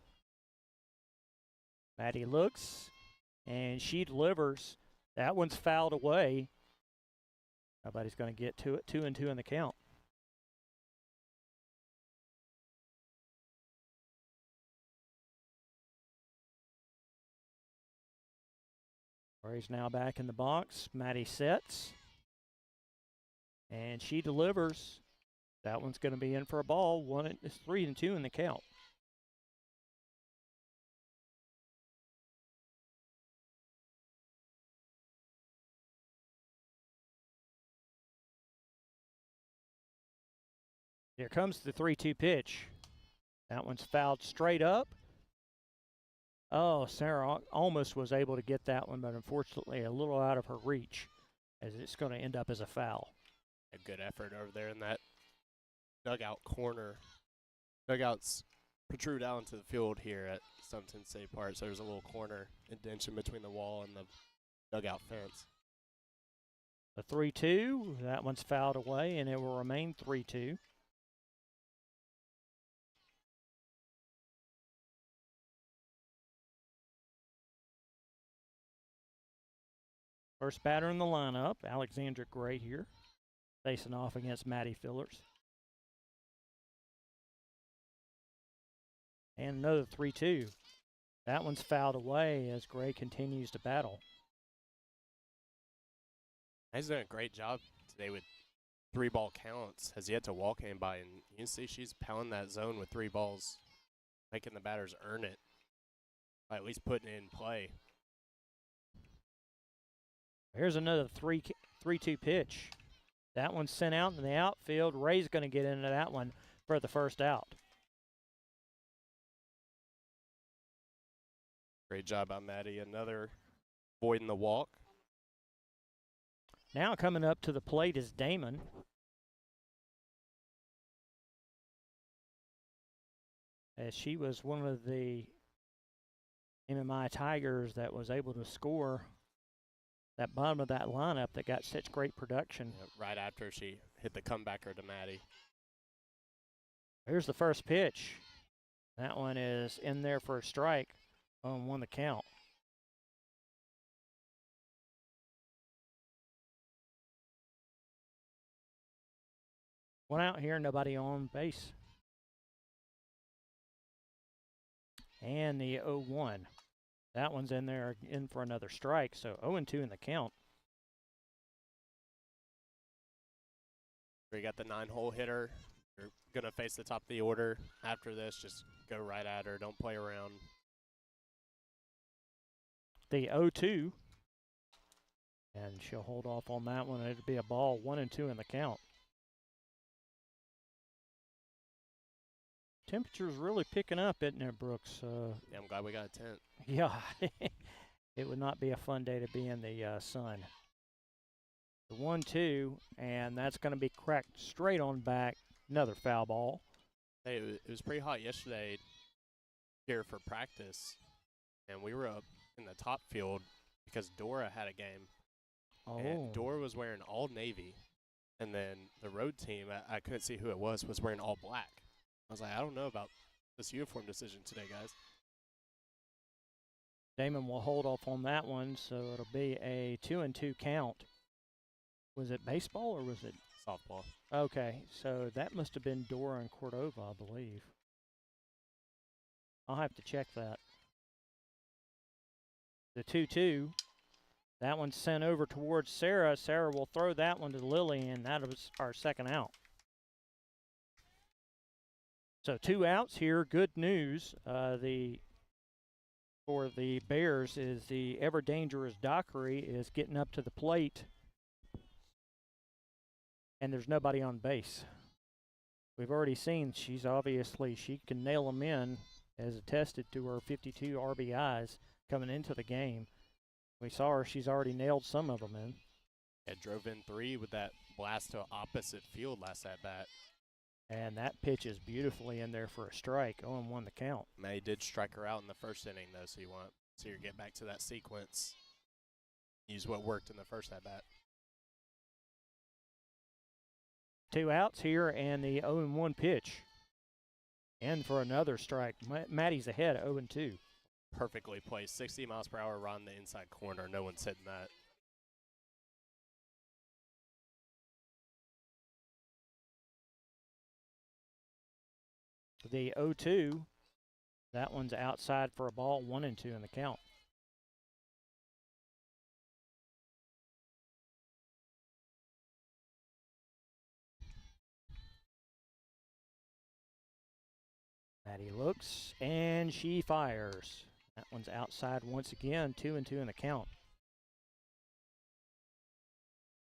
Maddie looks, and she delivers. That one's fouled away. Nobody's going to get to it. 2-2 in the count. Gray's now back in the box. Maddie sets, and she delivers. That one's going to be in for a ball. 3-2 in the count. Here comes the 3-2 pitch. That one's fouled straight up. Oh, Sarah almost was able to get that one, but unfortunately a little out of her reach, as it's going to end up as a foul. A good effort over there in that dugout corner. Dugouts protrude out into the field here at Stumpton State Park, so there's a little corner indentation between the wall and the dugout fence. The 3-2, that one's fouled away, and it will remain 3-2. First batter in the lineup, Alexandra Gray here, facing off against Maddie Fillers. And another 3-2. That one's fouled away as Gray continues to battle. He's done a great job today with 3-ball counts. Has yet to walk anybody, and you can see she's pounding that zone with 3 balls, making the batters earn it by at least putting it in play. Here's another 3-2 pitch. That one's sent out in the outfield. Ray's going to get into that one for the first out. Great job by Maddie. Another avoiding the walk. Now coming up to the plate is Damon. As she was one of the MMI Tigers that was able to score that bottom of that lineup that got such great production. Yeah, right after she hit the comebacker to Maddie. Here's the first pitch. That one is in there for a strike on 1 the count. One out here, nobody on base. And the 0-1. That one's in there in for another strike, so 0-2 in the count. We got the 9-hole hitter. You're going to face the top of the order. After this, just go right at her. Don't play around. The 0-2. And she'll hold off on that one. It'll be a ball, 1-2 in the count. Temperature's really picking up, isn't it, Brooks? Yeah, I'm glad we got a tent. Yeah, it would not be a fun day to be in the sun. The 1-2, and that's going to be cracked straight on back. Another foul ball. Hey, it was pretty hot yesterday here for practice, and we were up in the top field because Dora had a game. Oh. And Dora was wearing all navy, and then the road team, I couldn't see who it was wearing all black. I was like, I don't know about this uniform decision today, guys. Damon will hold off on that one, so it'll be a 2-2 count. Was it baseball or was it softball? Okay, so that must have been Dora and Cordova, I believe. I'll have to check that. The 2-2, that one's sent over towards Sarah. Sarah will throw that one to Lily, and that was our second out. So 2 outs here. Good news. For the Bears is the ever dangerous Dockery is getting up to the plate, and there's nobody on base. We've already seen she can nail them in, as attested to her 52 RBIs coming into the game. We saw her; she's already nailed some of them in. Yeah, drove in 3 with that blast to opposite field last at bat. And that pitch is beautifully in there for a strike. 0-1 the count. May did strike her out in the first inning, though, so you get back to that sequence. Use what worked in the first at bat. 2 outs here, and the 0-1 pitch. And for another strike. Maddie's ahead, 0-2. Perfectly placed. 60 miles per hour around the inside corner. No one's hitting that. The 0-2, that one's outside for a ball, 1-2 in the count. Maddie looks, and she fires. That one's outside once again, 2-2 in the count.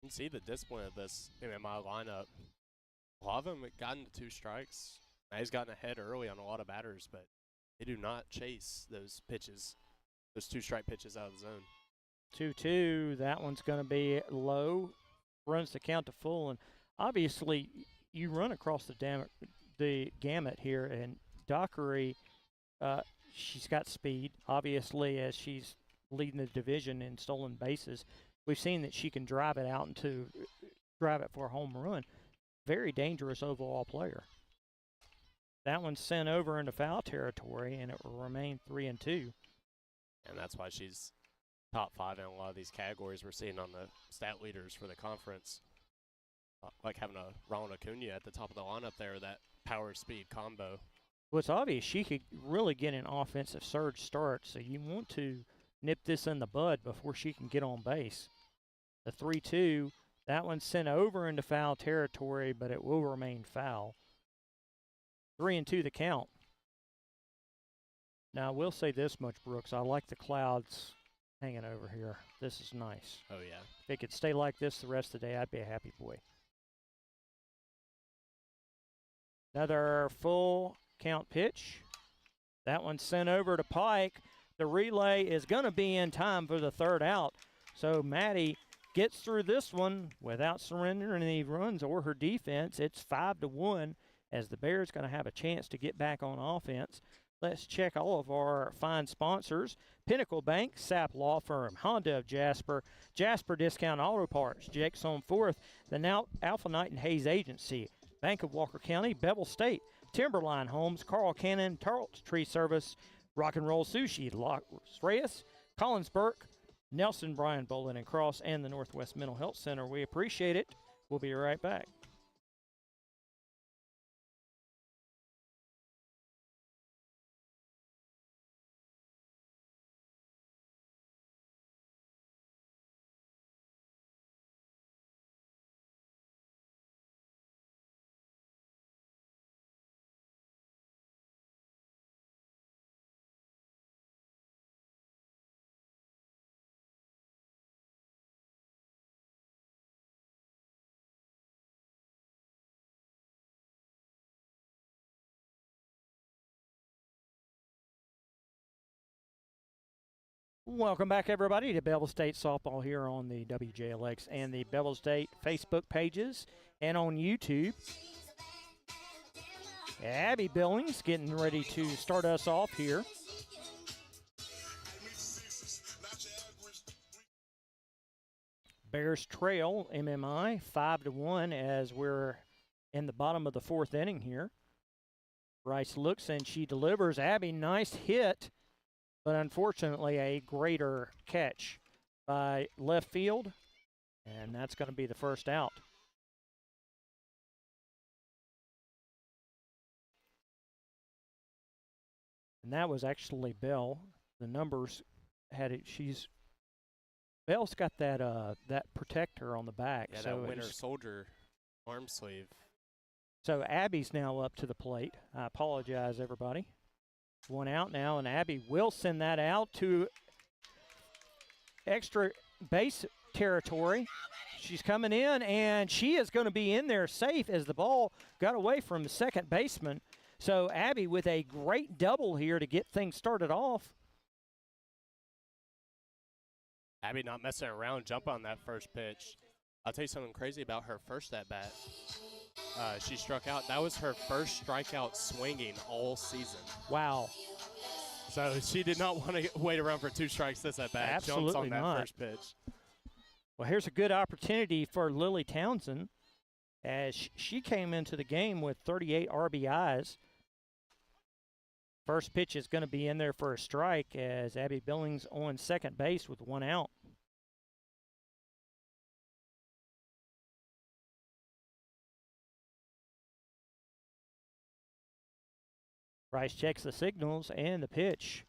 You can see the discipline of this MMI lineup. A lot of them have gotten to 2 strikes. He's gotten ahead early on a lot of batters, but they do not chase those pitches, those 2-strike pitches out of the zone. 2-2, that one's going to be low, runs the count to full, and obviously you run across the gamut here, and Dockery, she's got speed, obviously, as she's leading the division in stolen bases. We've seen that she can drive it for a home run. Very dangerous overall player. That one's sent over into foul territory, and it will remain 3-2. And that's why she's top 5 in a lot of these categories we're seeing on the stat leaders for the conference. Like having a Ronald Acuna at the top of the lineup there, that power-speed combo. Well, it's obvious she could really get an offensive surge start, so you want to nip this in the bud before she can get on base. The 3-2, that one's sent over into foul territory, but it will remain foul. 3-2 the count. Now, I will say this much, Brooks. I like the clouds hanging over here. This is nice. Oh, yeah. If it could stay like this the rest of the day, I'd be a happy boy. Another full count pitch. That one's sent over to Pike. The relay is going to be in time for the 3rd out. So Maddie gets through this one without surrendering any runs or her defense. It's 5-1. As the Bears going to have a chance to get back on offense. Let's check all of our fine sponsors. Pinnacle Bank, SAP Law Firm, Honda of Jasper, Jasper Discount Auto Parts, Jake's on 4th, the now Alpha Knight and Hayes Agency, Bank of Walker County, Bevill State, Timberline Homes, Carl Cannon, Turtles Tree Service, Rock and Roll Sushi, Los Reyes, Collins Burke, Nelson Bryan Bolin and Cross, and the Northwest Mental Health Center. We appreciate it. We'll be right back. Welcome back, everybody, to Bevill State Softball here on the WJLX and the Bevill State Facebook pages and on YouTube. Abby Billings getting ready to start us off here. Bears trail MMI 5-1 as we're in the bottom of the 4th inning here. Rice looks and she delivers. Abby, nice hit, but unfortunately a greater catch by left field, and that's going to be the first out. And that was actually Bell. The numbers had it. Bell's got that protector on the back. Yeah, so that Winter Soldier arm sleeve. So Abby's now up to the plate. I apologize, everybody. 1 out now, and Abby will send that out to extra base territory. She's coming in, and she is going to be in there safe as the ball got away from the second baseman. So Abby with a great double here to get things started off. Abby not messing around, jump on that first pitch. I'll tell you something crazy about her first at-bat. She struck out. That was her first strikeout swinging all season. Wow. So she did not want to wait around for 2 strikes this at-bat. Absolutely jumps on that not. first pitch. Well, here's a good opportunity for Lily Townsend as she came into the game with 38 RBIs. First pitch is going to be in there for a strike as Abby Billings on second base with 1 out. Rice checks the signals and the pitch.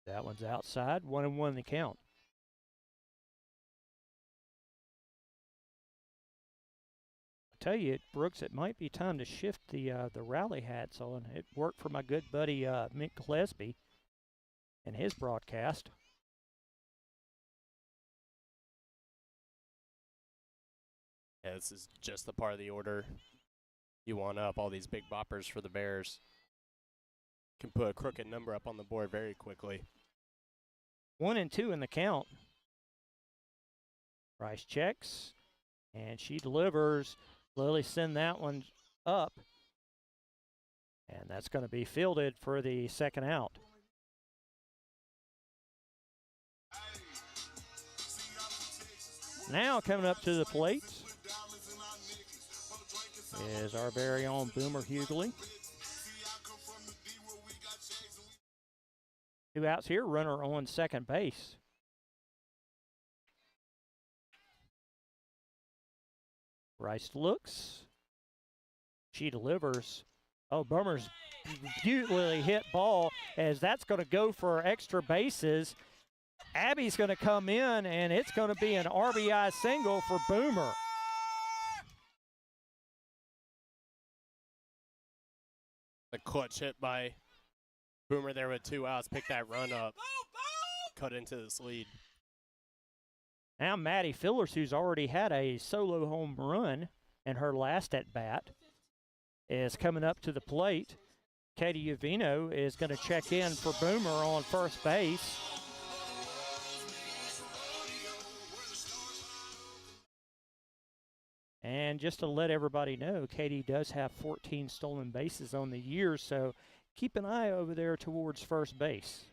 That one's outside, 1-1 the count. I tell you, Brooks, it might be time to shift the rally hats on. It worked for my good buddy Mick Gillespie and his broadcast. Yeah, this is just the part of the order you want up. All these big boppers for the Bears can put a crooked number up on the board very quickly. 1-2 in the count. Rice checks, and she delivers. Lily send that one up, and that's going to be fielded for the second out. Now coming up to the plate is our very own Boomer Hughley. 2 outs here, runner on second base. Rice looks. She delivers. Oh, Boomer's beautifully hit ball as that's going to go for extra bases. Abby's going to come in, and it's going to be an RBI single for Boomer. The clutch hit by Boomer there with 2 outs. Pick that run up. Cut into this lead. Now Maddie Fillers, who's already had a solo home run in her last at-bat, is coming up to the plate. Katie Uvino is going to check in for Boomer on first base. And just to let everybody know, Katie does have 14 stolen bases on the year, so keep an eye over there towards first base.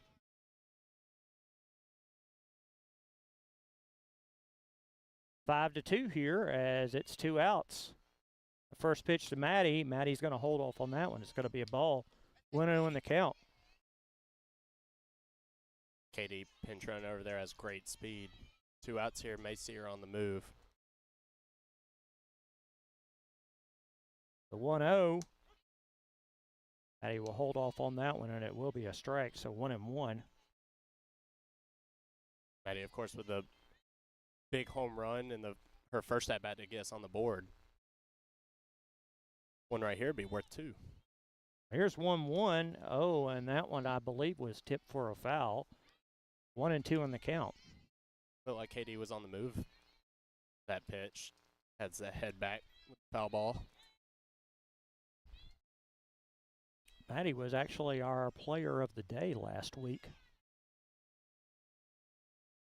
5-2 here as it's 2 outs. The first pitch to Maddie. Maddie's going to hold off on that one. It's going to be a ball. 1-0 in the count. Katie pinch run over there has great speed. 2 outs here. May see her on the move. The 1-0. Maddie will hold off on that one, and it will be a strike, so 1-1. Maddie, of course, with the big home run and her first at bat to get us on the board. One right here would be worth 2. Here's 1-1. Oh, and that one I believe was tipped for a foul. 1-2 in the count. Felt like Katie was on the move. That pitch heads the head back with the foul ball. Maddie was actually our player of the day last week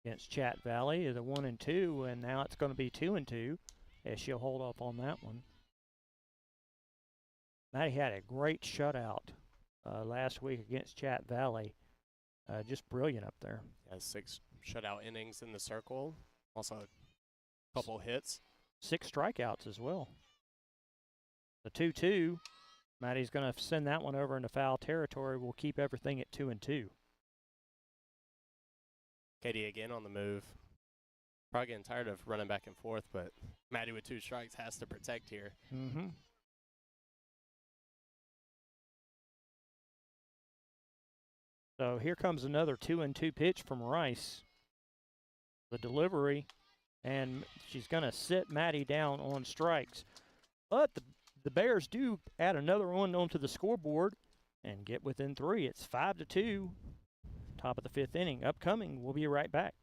against Chat Valley. The 1-2, and now it's going to be 2-2 as she'll hold off on that one. Maddie had a great shutout last week against Chat Valley. Just brilliant up there. Has 6 shutout innings in the circle. Also a couple hits. 6 strikeouts as well. The 2-2. Maddie's going to send that one over into foul territory. We'll keep everything at 2-2. Katie again on the move. Probably getting tired of running back and forth, but Maddie with 2 strikes has to protect here. Mm-hmm. So here comes another 2-2 pitch from Rice. The delivery, and she's going to sit Maddie down on strikes. But the Bears do add another one onto the scoreboard and get within 3. It's 5-2, top of the 5th inning. Upcoming, we'll be right back.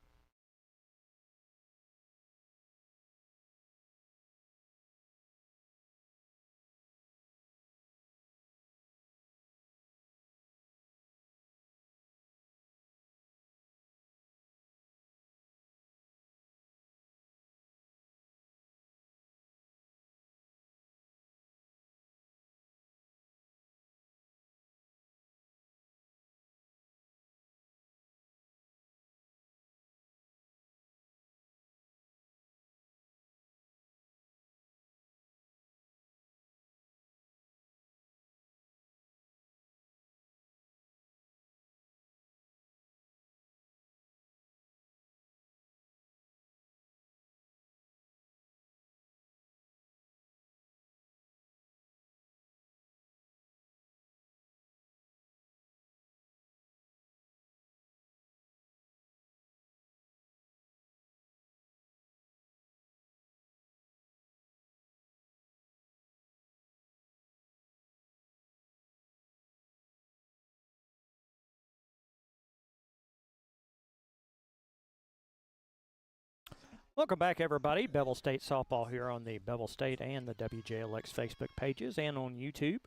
Welcome back, everybody. Bevill State softball here on the Bevill State and the WJLX Facebook pages and on YouTube.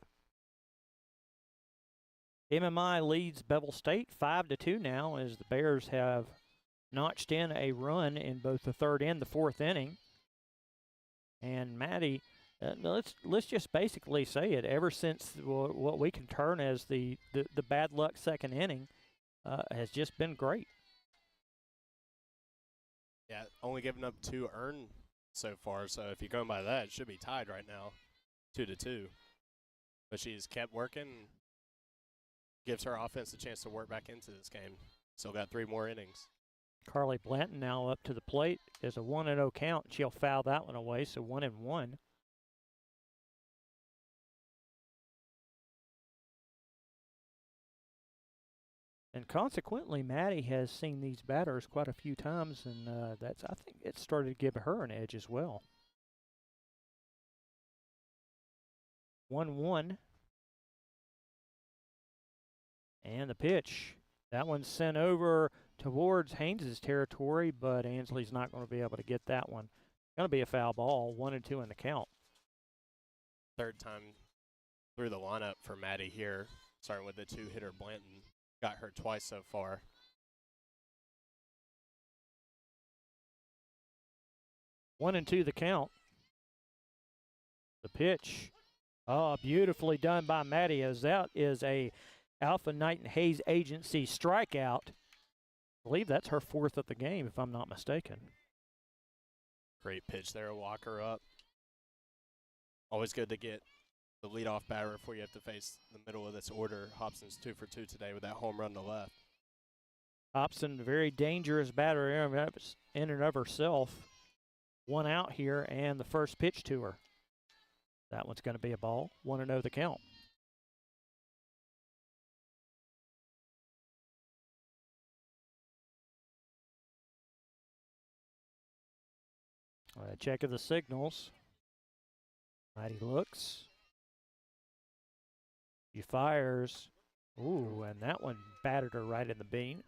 MMI leads Bevill State 5-2 now as the Bears have notched in a run in both the 3rd and the 4th inning. And Maddie, let's just basically say it. Ever since what we can term as the bad luck 2nd inning has just been great. Yeah, only giving up 2 earned so far, so if you're going by that, it should be tied right now, 2-2. But she's kept working, gives her offense a chance to work back into this game. Still got 3 more innings. Carly Blanton now up to the plate. There's a 1-0 count. She'll foul that one away, so 1-1. And consequently, Maddie has seen these batters quite a few times, and I think it started to give her an edge as well. 1-1. And the pitch. That one's sent over towards Haynes' territory, but Ansley's not going to be able to get that one. Going to be a foul ball, 1-2 in the count. 3rd time through the lineup for Maddie here, starting with the 2-hitter Blanton. Got her twice so far. One and two the count. The pitch. Oh, beautifully done by Maddie, as that is a Alpha Knight and Hayes Agency strikeout. I believe that's her 4th of the game, if I'm not mistaken. Great pitch there, walk her up. Always good to get the leadoff batter before you have to face the middle of this order. Hobson's 2 for 2 today with that home run to left. Hobson, very dangerous batter in and of herself. 1 out here, and the first pitch to her. That one's going to be a ball. 1-0 the count. Check of the signals. Mighty looks. She fires. Ooh, and that one battered her right in the bean.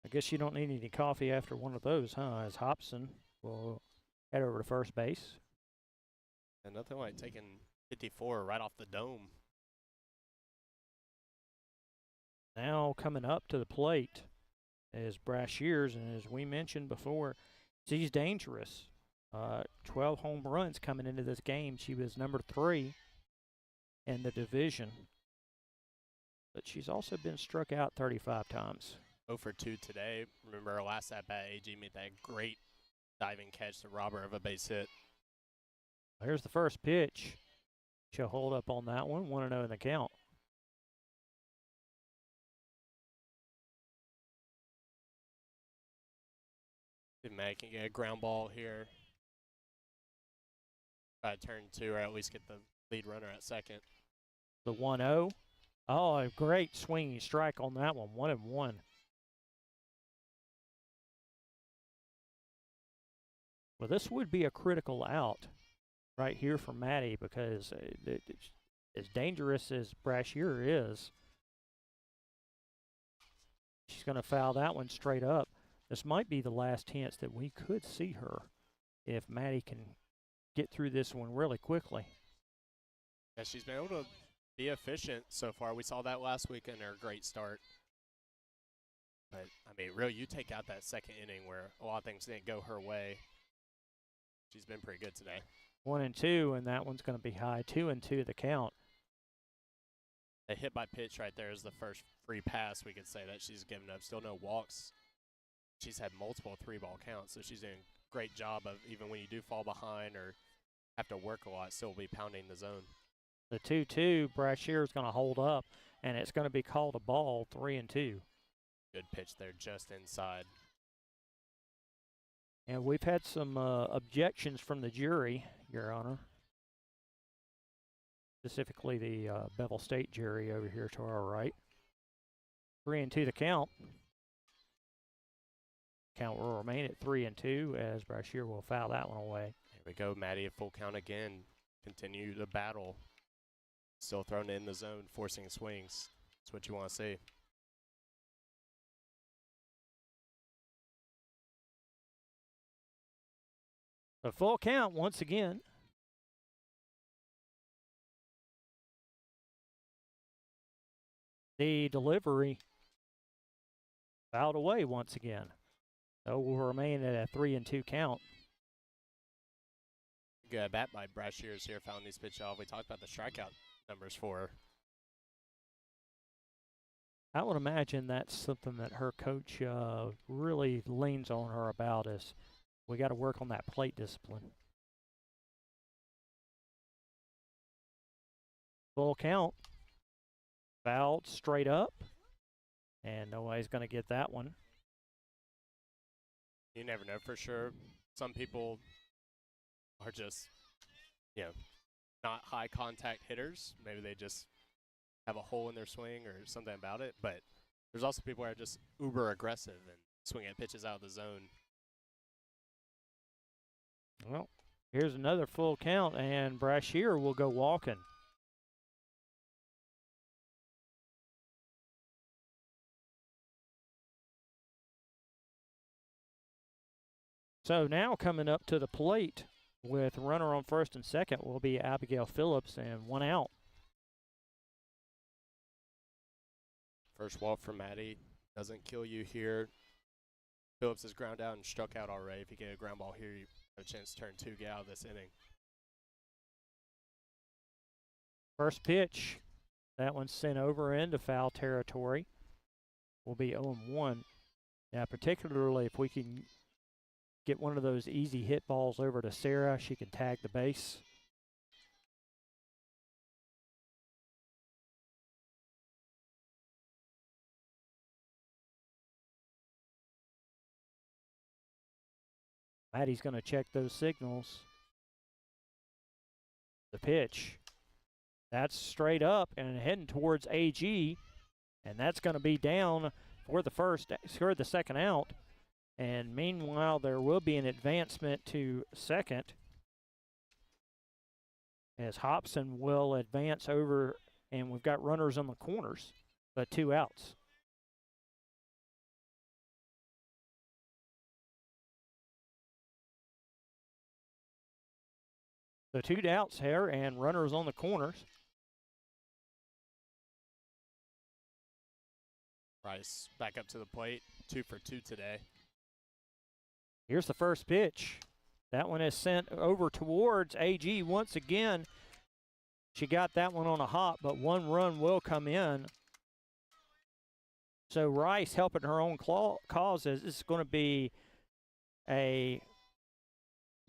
I guess you don't need any coffee after one of those, huh? As Hobson will head over to first base. And nothing like taking 54 right off the dome. Now coming up to the plate is Brashears, and as we mentioned before, she's dangerous. 12 home runs coming into this game. She was number 3 in the division. But she's also been struck out 35 times. 0 for 2 today. Remember our last at-bat, AG made that great diving catch to rob her of a base hit. Here's the first pitch. She'll hold up on that one. 1-0 in the count. If Matt can get a ground ball here. Try to turn 2 or at least get the lead runner at second. The 1-0. Oh, a great swinging strike on that one. 1-1. Well, this would be a critical out right here for Maddie, because as dangerous as Brashear is, she's going to foul that one straight up. This might be the last chance that we could see her if Maddie can get through this one really quickly. Yeah, she's been able to be efficient so far. We saw that last week in her great start. But, I mean, really, you take out that second inning where a lot of things didn't go her way. She's been pretty good today. 1-2, and that one's going to be high. 2-2 the count. The hit by pitch right there is the first free pass we could say that she's given up. Still no walks. She's had multiple 3-ball counts, so she's doing a great job of, even when you do fall behind or have to work a lot, still be pounding the zone. The 2-2, Brashear is going to hold up, and it's going to be called a ball. 3-2. Good pitch there, just inside. And we've had some objections from the jury, Your Honor. Specifically the Bevill State jury over here to our right. 3-2 the count. Count will remain at 3-2 as Brashear will foul that one away. Here we go, Maddie, a full count again. Continue the battle. Still thrown in the zone, forcing swings. That's what you want to see. A full count once again. The delivery fouled away once again. So will remain at a 3-2 count. Good at bat by Brashears here, found these pitch off. We talked about the strikeout numbers for her. I would imagine that's something that her coach really leans on her about, is we got to work on that plate discipline. Full count. Fouled straight up. And nobody's going to get that one. You never know for sure. Some people are just, not high contact hitters. Maybe they just have a hole in their swing or something about it. But there's also people who are just uber aggressive and swinging pitches out of the zone. Well, here's another full count, and Brashear will go walking. So now coming up to the plate with runner on first and second will be Abigail Phillips, and 1 out. First walk for Maddie. Doesn't kill you here. Phillips is ground out and struck out already. If you get a ground ball here, you have a chance to turn 2, get out of this inning. First pitch, that one's sent over into foul territory. Will be 0-1. Now, particularly if we can get one of those easy hit balls over to Sarah, she can tag the base. Maddie's going to check those signals. The pitch. That's straight up and heading towards AG, and that's going to be down for the second out. And meanwhile, there will be an advancement to second as Hobson will advance over, and we've got runners on the corners, but 2 outs. So 2 outs here and runners on the corners. Price back up to the plate, 2 for 2 today. Here's the first pitch. That one is sent over towards AG once again. She got that one on a hop, but 1 run will come in. So Rice helping her own causes. This is going to be a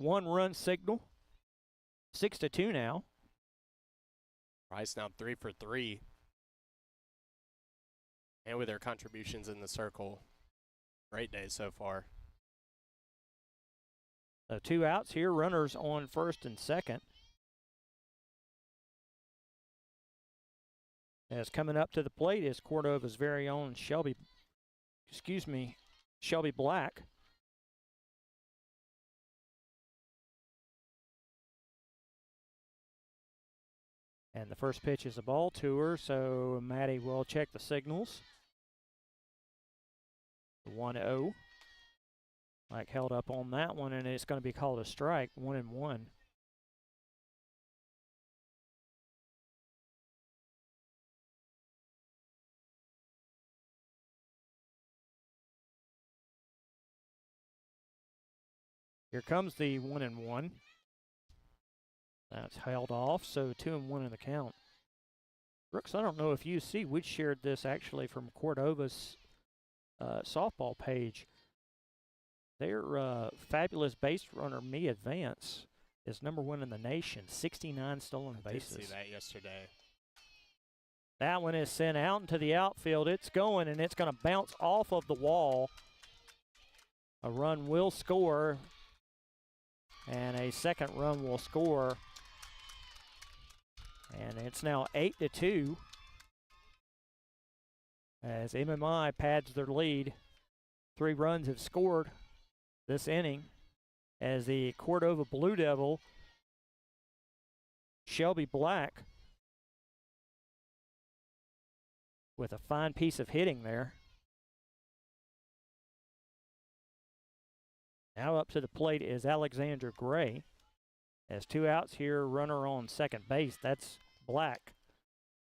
1-run signal. 6-2 now. Rice now 3 for 3. And with their contributions in the circle, great day so far. So 2 outs here, runners on first and second. As coming up to the plate is Cordova's very own Shelby Black. And the first pitch is a ball to her, so Maddie will check the signals. 1-0. Mike held up on that one, and it's going to be called a strike, 1-1. Here comes the 1-1. That's held off, so 2-1 in the count. Brooks, I don't know if you see, we shared this actually from Cordova's softball page. Their fabulous base runner, Mia Vance, is #1 in the nation, 69 stolen bases. I did see that yesterday. That one is sent out into the outfield. It's going, and it's going to bounce off of the wall. A run will score, and a second run will score. And it's now 8-2 as MMI pads their lead. 3 runs have scored this inning as the Cordova Blue Devil, Shelby Black, with a fine piece of hitting there. Now up to the plate is Alexandra Gray. As 2 outs here, runner on second base. That's Black.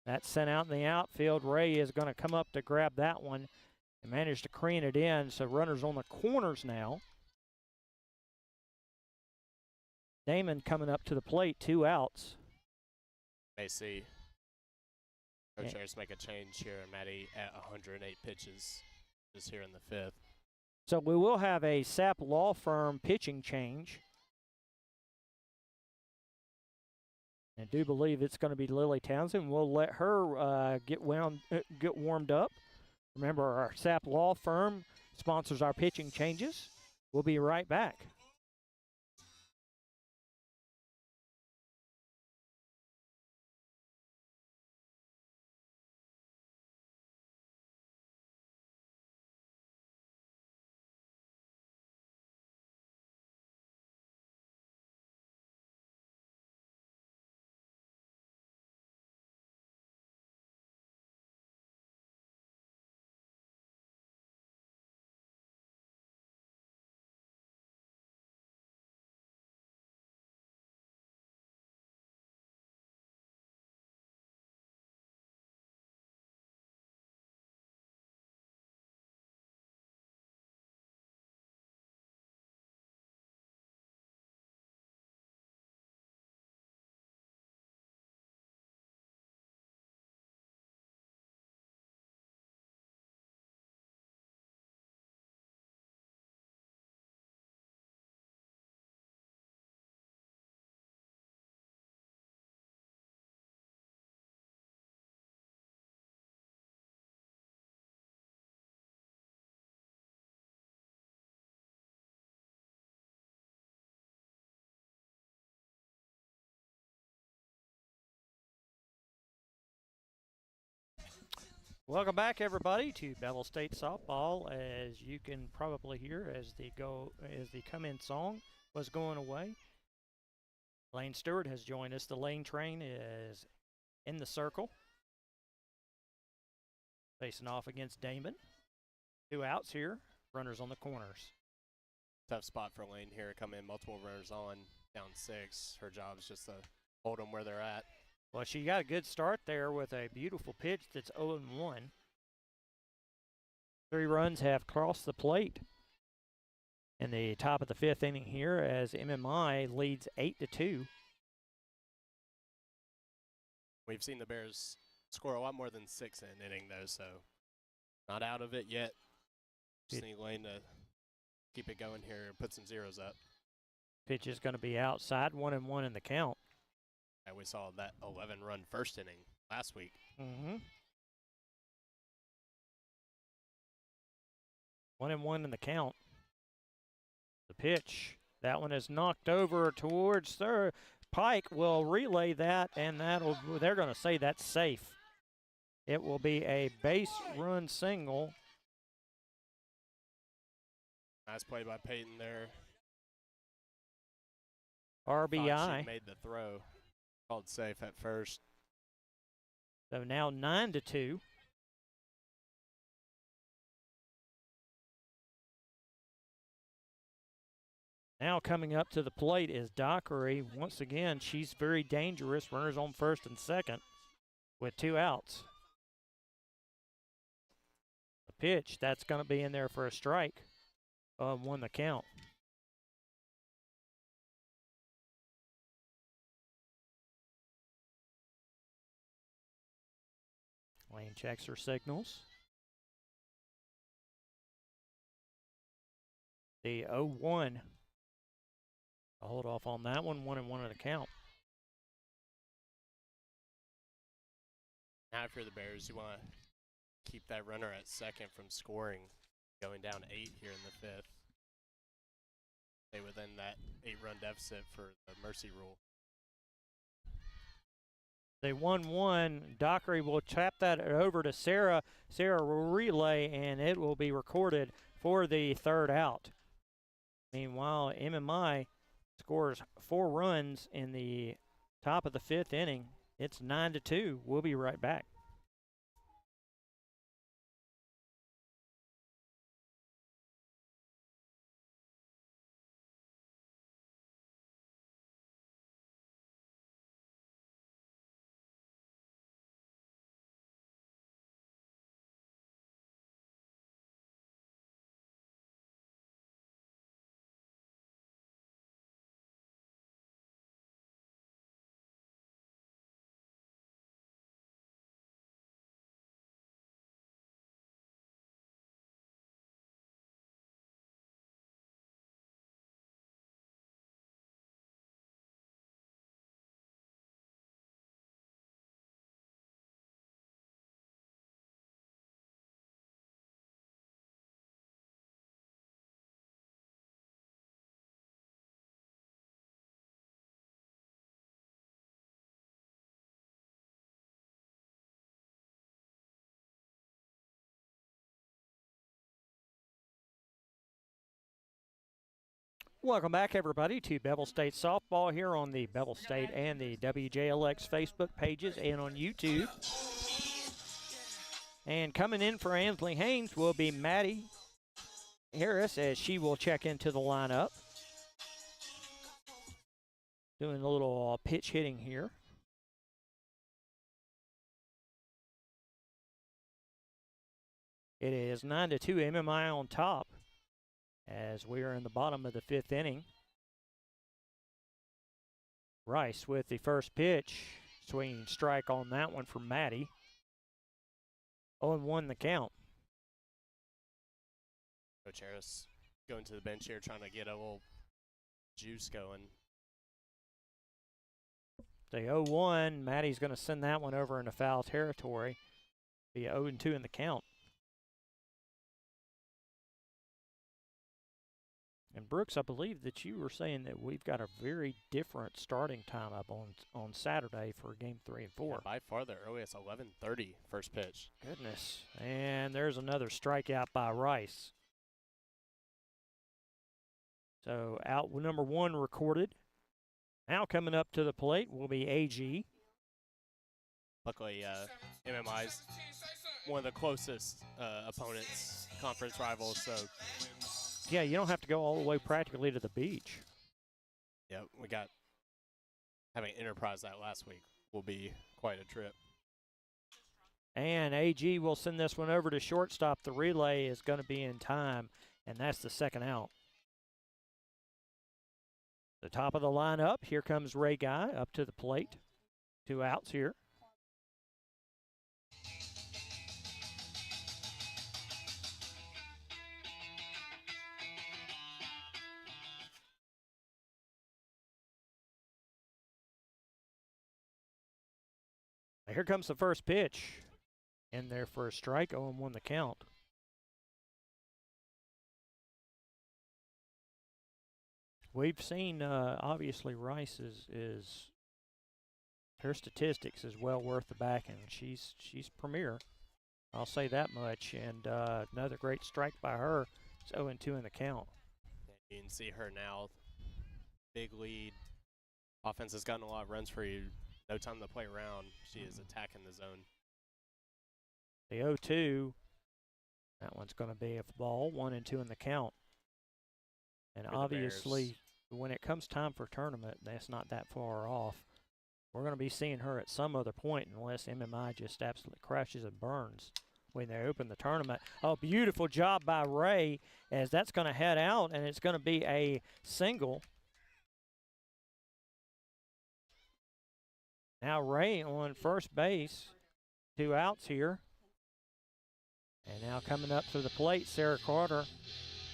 That's sent out in the outfield. Ray is going to come up to grab that one and manage to crane it in. So runners on the corners now. Damon coming up to the plate, 2 outs. May see Coach Harris make a change here, Maddie, at 108 pitches just here in the 5th. So we will have a SAP Law Firm pitching change. I do believe it's going to be Lily Townsend. We'll let her get warmed up. Remember, our SAP Law Firm sponsors our pitching changes. We'll be right back. Welcome back, everybody, to Bevill State softball. As you can probably hear, as the come-in song was going away, Lane Stewart has joined us. The Lane train is in the circle, facing off against Damon. 2 outs here, runners on the corners. Tough spot for Lane here. Come in, multiple runners on, down 6. Her job is just to hold them where they're at. Well, she got a good start there with a beautiful pitch that's 0-1. 3 runs have crossed the plate in the top of the 5th inning here as MMI leads 8-2. We've seen the Bears score a lot more than 6 in an inning, though, so not out of it yet. Just need Lane to keep it going here and put some zeros up. Pitch is going to be outside, 1-1 in the count. And we saw that 11-run first inning last week. Mm-hmm. 1-1 in the count. The pitch, that one is knocked over towards third. Pike will relay that, and they're going to say that's safe. It will be a base run single. Nice play by Peyton there. RBI. Thought she made the throw. Called safe at first. So now 9-2. Now coming up to the plate is Dockery. Once again, she's very dangerous. Runners on first and second with 2 outs. The pitch, that's going to be in there for a strike. 1 the count. Lane checks her signals. The 0-1. I'll hold off on that one. 1-1 in the count. Now, if you're the Bears, you want to keep that runner at second from scoring, going down 8 here in the 5th. Stay within that 8-run deficit for the mercy rule. The 1-1, Dockery will tap that over to Sarah. Sarah will relay, and it will be recorded for the 3rd out. Meanwhile, MMI scores 4 runs in the top of the 5th inning. It's 9-2. We'll be right back. Welcome back, everybody, to Bevill State softball here on the Bevill State and the WJLX Facebook pages and on YouTube. And coming in for Ansley Haynes will be Maddie Harris as she will check into the lineup. Doing a little pitch hitting here. It is 9-2, MMI on top as we are in the bottom of the 5th inning. Rice with the first pitch. Swinging strike on that one for Maddie. 0-1 the count. Coach Harris going to the bench here, trying to get a little juice going. The 0-1, Maddie's going to send that one over into foul territory. Be 0-2 in the count. And Brooks, I believe that you were saying that we've got a very different starting time up on Saturday for game 3 and 4. Yeah, by far the earliest, 11:30 first pitch. Goodness. And there's another strikeout by Rice. So out number 1 recorded. Now coming up to the plate will be AG. Luckily, MMI's one of the closest opponents, conference rivals, so Yeah, you don't have to go all the way practically to the beach. yeah, we got having Enterprise that last week will be quite a trip. And AG will send this one over to shortstop. The relay is going to be in time, and that's the second out. The top of the lineup, here comes Ray Guy up to the plate. 2 outs here. Here comes the first pitch. In there for a strike, 0-1 the count. We've seen, obviously, Rice is her statistics is well worth the backing. She's premier. I'll say that much. And another great strike by her. It's 0-2 in the count. You can see her now. Big lead. Offense has gotten a lot of runs for you. No time to play around. She is attacking the zone. The 0-2, that one's going to be a ball, 1-2 in the count. And For the obviously, when it comes time for tournament, that's not that far off. We're going to be seeing her at some other point unless MMI just absolutely crashes and burns when they open the tournament. Oh, beautiful job by Ray, as that's going to head out, and it's going to be a single. Now Ray on first base, 2 outs here. And now coming up to the plate, Sarah Carter.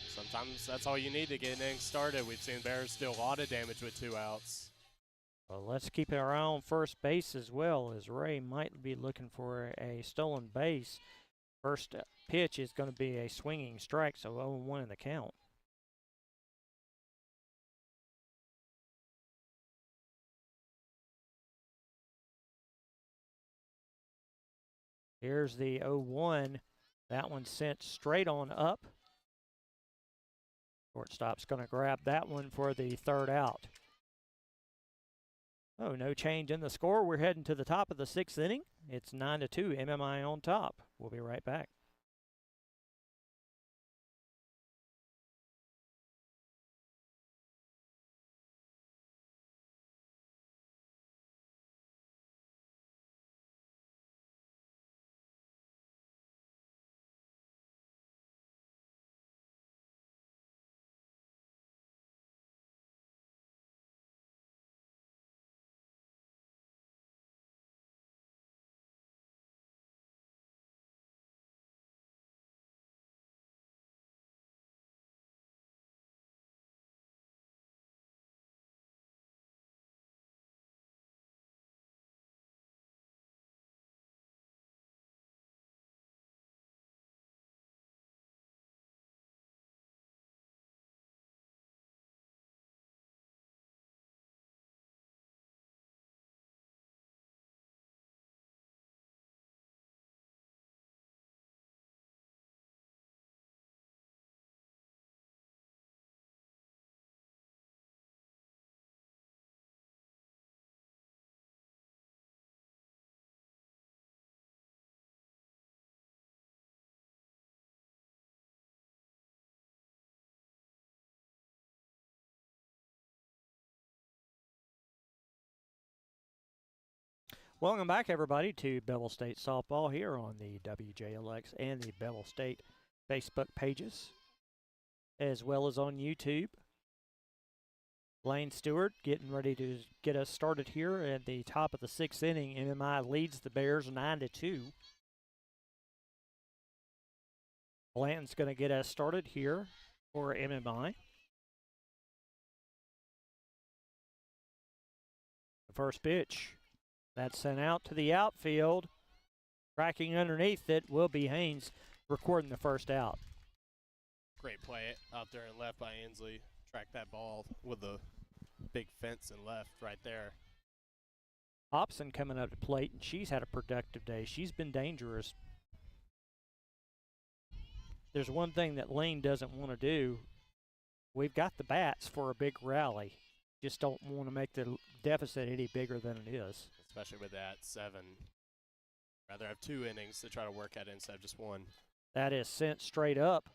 Sometimes that's all you need to get an inning started. We've seen Bears do a lot of damage with 2 outs. Well, let's keep our eye on first base as well, as Ray might be looking for a stolen base. First pitch is going to be a swinging strike, so 0-1 in the count. Here's the 0-1. That one sent straight on up. Shortstop's going to grab that one for the 3rd out. Oh, no change in the score. We're heading to the top of the 6th inning. It's 9-2, MMI on top. We'll be right back. Welcome back, everybody, to Bevill State Softball here on the WJLX and the Bevill State Facebook pages, as well as on YouTube. Lane Stewart getting ready to get us started here at the top of the 6th inning. MMI leads the Bears 9-2. Blanton's going to get us started here for MMI. The first pitch. That's sent out to the outfield. Tracking underneath it will be Haynes recording the first out. Great play out there and left by Inslee. Track that ball with the big fence and left right there. Hobson coming up to plate, and she's had a productive day. She's been dangerous. There's one thing that Lane doesn't want to do. We've got the bats for a big rally. Just don't want to make the deficit any bigger than it is. Especially with that 7. Rather have 2 innings to try to work at it instead of just 1. That is sent straight up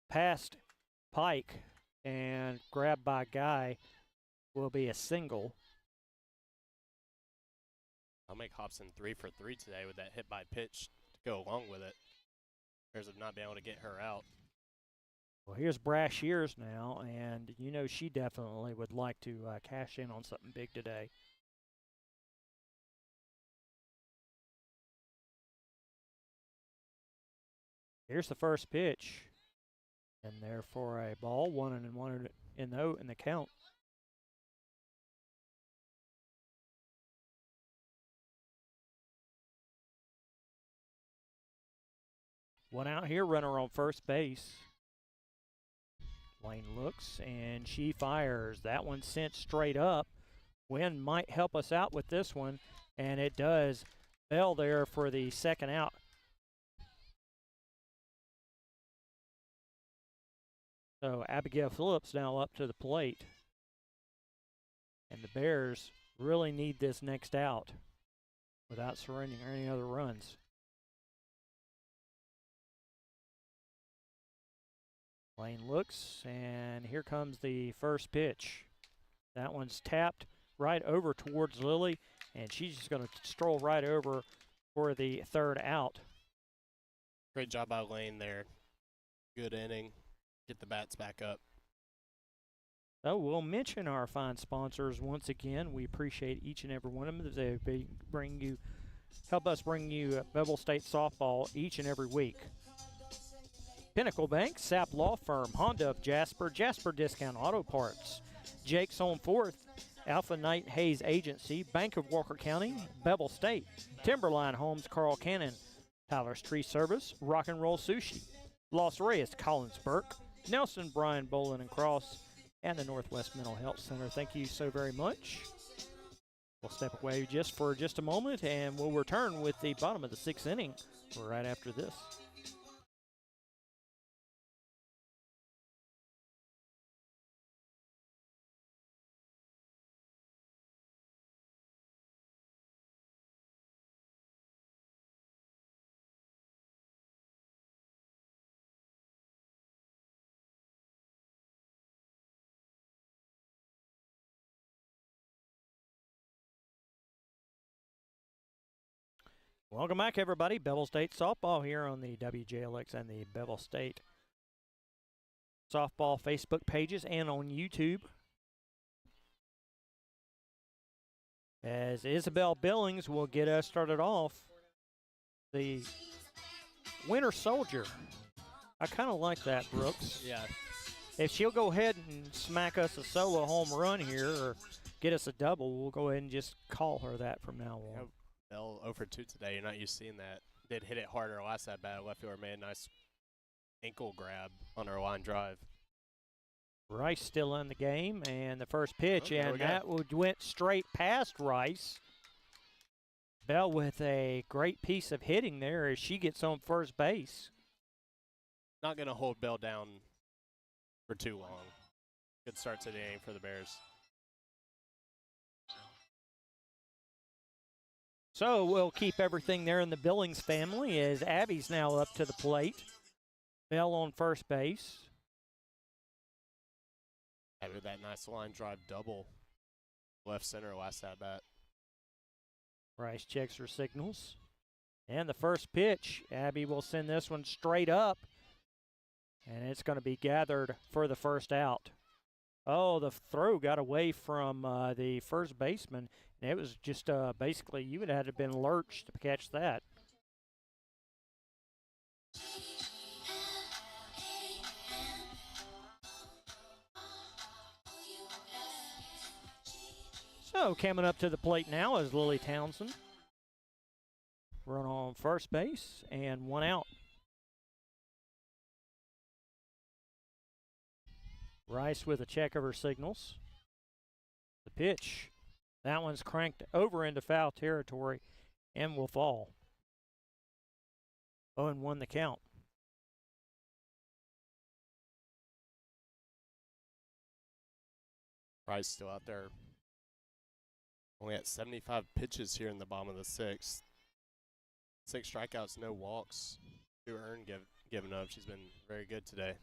past Pike and grabbed by Guy. Will be a single. I'll make Hobson 3 for 3 today with that hit by pitch to go along with it. Bears have not been able to get her out. Well, here's Brashears now, and you know she definitely would like to cash in on something big today. Here's the first pitch, and there for a ball, 1-1 in the count. One out here, runner on first base. Lane looks, and she fires. That one sent straight up. Wind might help us out with this one, and it does. Bell there for the second out. So Abigail Phillips now up to the plate. And the Bears really need this next out without surrendering any other runs. Lane looks, and here comes the first pitch. That one's tapped right over towards Lily, and she's just going to stroll right over for the third out. Great job by Lane there. Good inning. Get the bats back up. So we'll mention our fine sponsors once again. We appreciate each and every one of them. They help us bring you Bevill State softball each and every week. Pinnacle Bank, Sapp Law Firm, Honda of Jasper, Jasper Discount Auto Parts, Jake's on Fourth, Alpha Knight Hayes Agency, Bank of Walker County, Bevill State, Timberline Homes, Carl Cannon, Tyler's Tree Service, Rock and Roll Sushi, Los Reyes, Collins Burke, Nelson Bryan Bolin and Cross, and the Northwest Mental Health Center. Thank you so very much. We'll step away for just a moment, and we'll return with the bottom of the 6th inning right after this. Welcome back, everybody. Bevill State softball here on the WJLX and the Bevill State softball Facebook pages and on YouTube. As Isabel Billings will get us started off, the Winter Soldier. I kind of like that, Brooks. Yeah. If she'll go ahead and smack us a solo home run here or get us a double, we'll go ahead and just call her that from now on. Yep. Bell 0 for 2 today. You're not used to seeing that. Did hit it harder last at bat. Left fielder made a nice ankle grab on her line drive. Rice still in the game, and the first pitch, Oh, and that went straight past Rice. Bell with a great piece of hitting there as she gets on first base. Not going to hold Bell down for too long. Good start to the inning for the Bears. So we'll keep everything there in the Billings family as Abby's now up to the plate. Bell on first base. With that nice line drive double left center last at bat. Rice checks her signals. And the first pitch, Abby will send this one straight up. And it's going to be gathered for the first out. Oh, the throw got away from the first baseman. And it was just basically, you would have had to been lurched to catch that. So coming up to the plate now is Lily Townsend. Run on first base and one out. Rice with a check of her signals. The pitch. That one's cranked over into foul territory and will fall. 0-1 the count. Rice still out there. Only at 75 pitches here in the bottom of the sixth. 6 strikeouts, no walks. 2 earned given up. She's been very good today.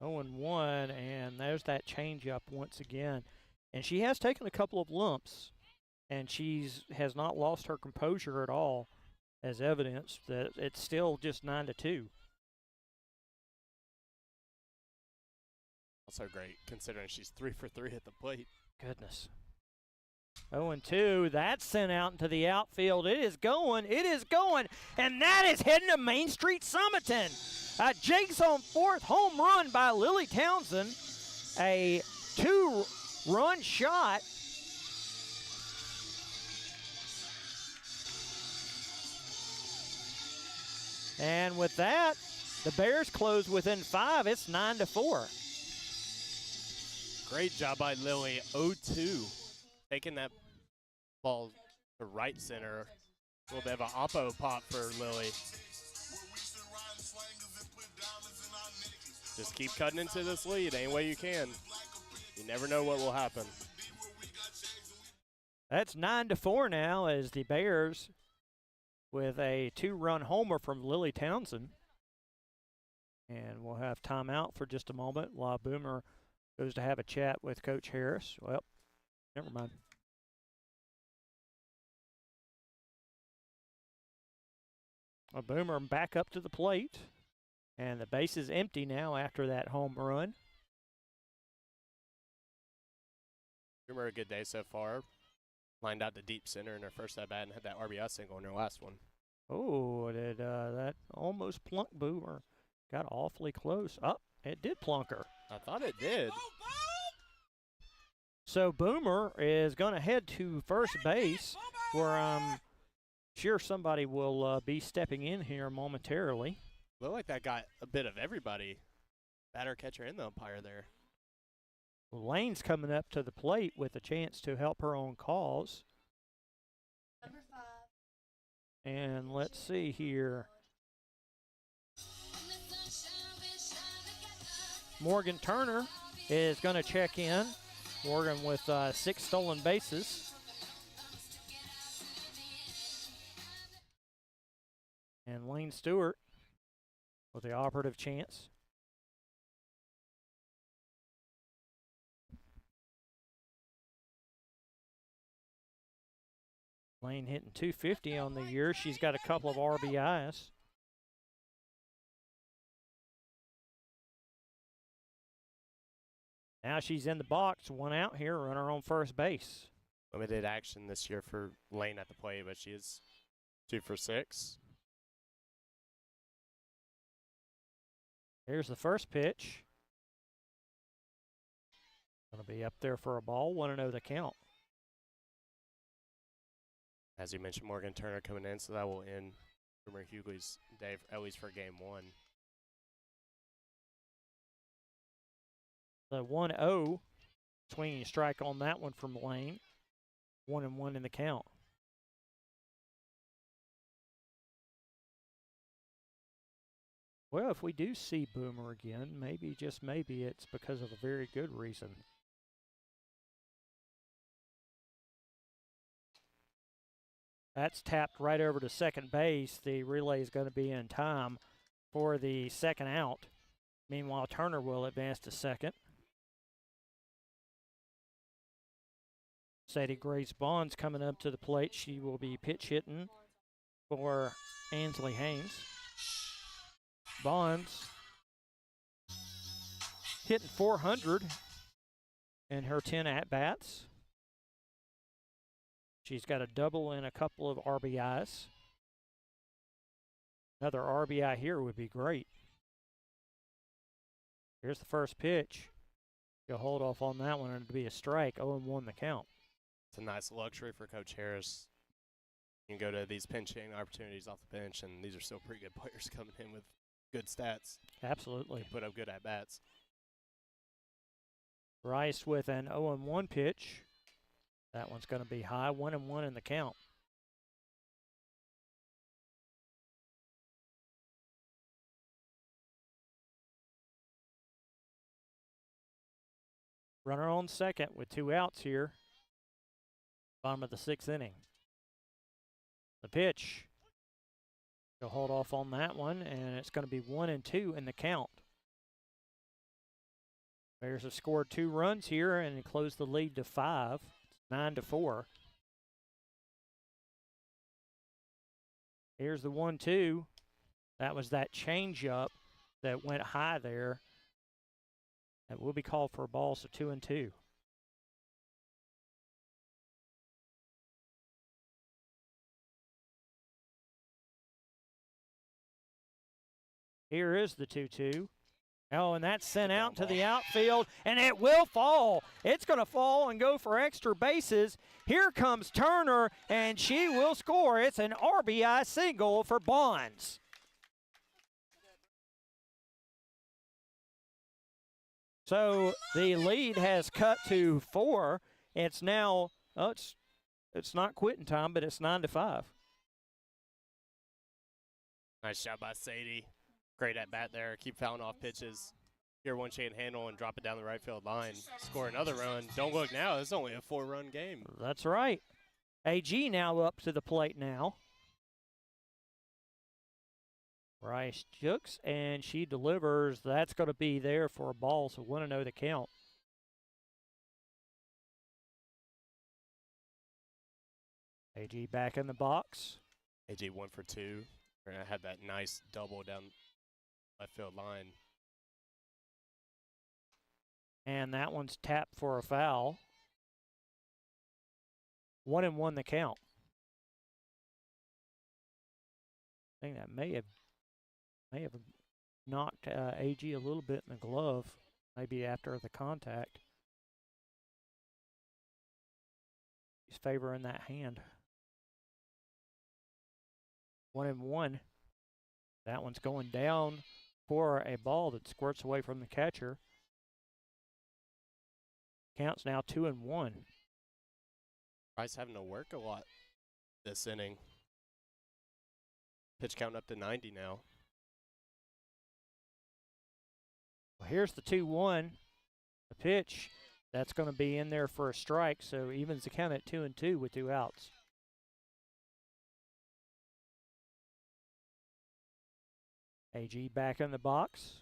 0-1, and there's that changeup once again. And she has taken a couple of lumps, and has not lost her composure at all, as evidence that it's still just 9-2. Also great, considering she's 3 for 3 at the plate. Goodness. 0-2, that's sent out into the outfield. It is going, and that is heading to Main Street Summerton. Jake's on 4th, home run by Lily Townsend. A 2-run shot. And with that, the Bears close within 5. It's 9-4. Great job by Lily. 0-2. Taking that ball to right center. A little bit of an oppo pop for Lily. Just keep cutting into this lead any way you can. You never know what will happen. That's 9-4 now as the Bears with a 2-run homer from Lily Townsend. And we'll have timeout for just a moment while Boomer goes to have a chat with Coach Harris. Well, never mind. A Boomer back up to the plate. And the base is empty now after that home run. Boomer, a good day so far. Lined out to deep center in her first at bat and had that RBI single in her last one. Oh, that almost plunked Boomer. Got awfully close. Oh, it did plunk her. I thought it did. So Boomer is going to head to first base, where I'm sure somebody will be stepping in here momentarily. Looked like that got a bit of everybody. Batter, catcher, and the umpire there. Lane's coming up to the plate with a chance to help her own cause. Number 5. And let's see here. Morgan Turner is going to check in. Morgan with 6 stolen bases. And Lane Stewart with the operative chance. Lane hitting .250 on the year. She's got a couple of RBIs. Now she's in the box, 1 out here, runner on first base. Limited action this year for Lane at the plate, but she is 2 for 6. Here's the first pitch. Going to be up there for a ball, 1-0 the count. As you mentioned, Morgan Turner coming in, so that will end Boomer Hughley's day, at least for game 1. The 1-0 swinging strike on that one from Lane. 1-1 in the count. Well, if we do see Boomer again, maybe, just maybe, it's because of a very good reason. That's tapped right over to second base. The relay is going to be in time for the second out. Meanwhile, Turner will advance to second. Sadie Grace Bonds coming up to the plate. She will be pitch hitting for Ansley Haynes. Bonds hitting .400 in her 10 at-bats. She's got a double and a couple of RBIs. Another RBI here would be great. Here's the first pitch. You'll hold off on that one and it'll be a strike. 0-1 the count. It's a nice luxury for Coach Harris. You can go to these pinch hitting opportunities off the bench, and these are still pretty good players coming in with good stats. Absolutely. Put up good at-bats. Rice with an 0-1 pitch. That one's going to be high, 1-1 in the count. Runner on second with 2 outs here. Bottom of the 6th inning. The pitch. He'll hold off on that one, and it's going to be 1-2 in the count. Bears have scored 2 runs here and closed the lead to 5. It's 9-4. Here's the 1-2. That was that changeup that went high there. That will be called for a ball, so 2-2. Here is the 2-2. Oh, and that's sent out to the outfield, and it will fall. It's going to fall and go for extra bases. Here comes Turner, and she will score. It's an RBI single for Bonds. So the lead has cut to 4. It's now, it's not quitting time, but it's 9-5. Nice job by Sadie. Great at bat there. Keep fouling off pitches. Here one she can handle and drop it down the right field line. Score another run. Don't look now. It's only a 4-run game. That's right. AG now up to the plate now. Rice jukes, and she delivers. That's going to be there for a ball, so 1-0 the count. AG back in the box. AG 1 for 2. We're going to have that nice double down left field line. And that one's tapped for a foul. 1-1 the count. I think that may have knocked AG a little bit in the glove, maybe after the contact. He's favoring that hand. 1-1. That one's going down for a ball that squirts away from the catcher. Count's now 2-1. Rice having to work a lot this inning. Pitch count up to 90 now. Well, here's the 2-1. The pitch, that's going to be in there for a strike, so evens the count at 2-2 with 2 outs. AG back in the box.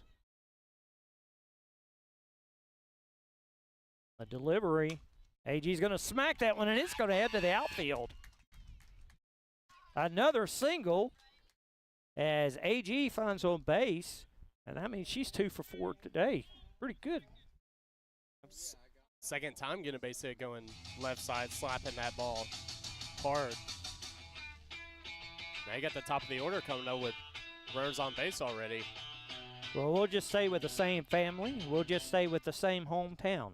A delivery. AG's going to smack that one, and it's going to head to the outfield. Another single as AG finds on base, and that means she's 2 for 4 today. Pretty good. Second time getting a base hit going left side, slapping that ball hard. Now you got the top of the order coming up with runners on base already. Well, we'll just say with the same family. We'll just say with the same hometown.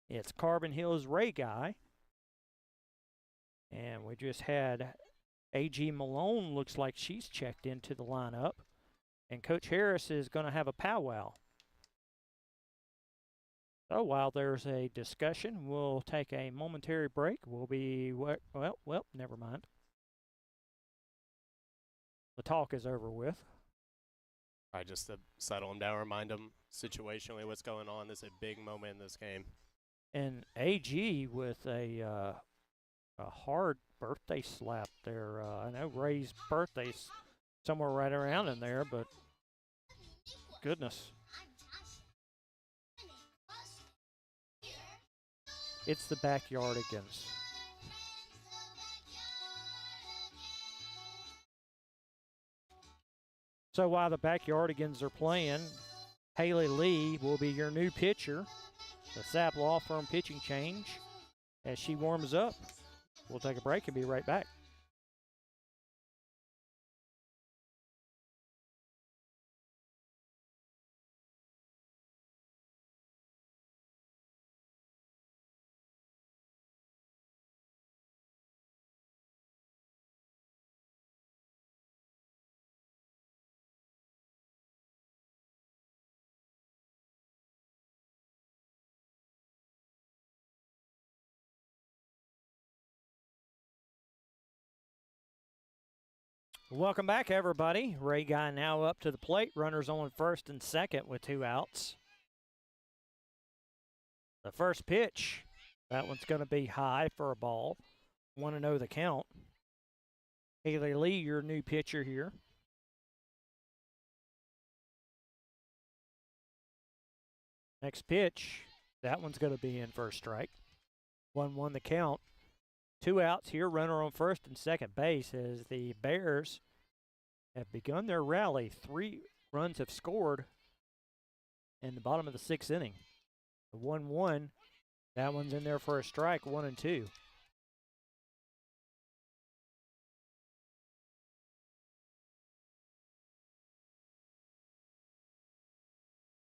It's Carbon Hills Ray Guy. And we just had A.G. Malone, looks like she's checked into the lineup. And Coach Harris is going to have a powwow. So while there's a discussion, we'll take a momentary break. We'll be, well, never mind. The talk is over with. All right, just to settle them down, remind them situationally what's going on. This is a big moment in this game. And AG with a hard birthday slap there. I know Ray's birthday's somewhere right around in there, but goodness. It's the Backyardigans. So while the Backyardigans are playing, Haley Lee will be your new pitcher. The Sapp Law Firm pitching change as she warms up. We'll take a break and be right back. Welcome back, everybody. Ray Guy now up to the plate. Runners on first and second with 2 outs. The first pitch, that one's going to be high for a ball. 1-0 the count. Haley Lee, your new pitcher here. Next pitch, that one's going to be in for a strike. 1-1 the count. 2 outs here, runner on first and second base as the Bears have begun their rally. 3 runs have scored in the bottom of the 6th inning. The 1-1, that one's in there for a strike, 1-2.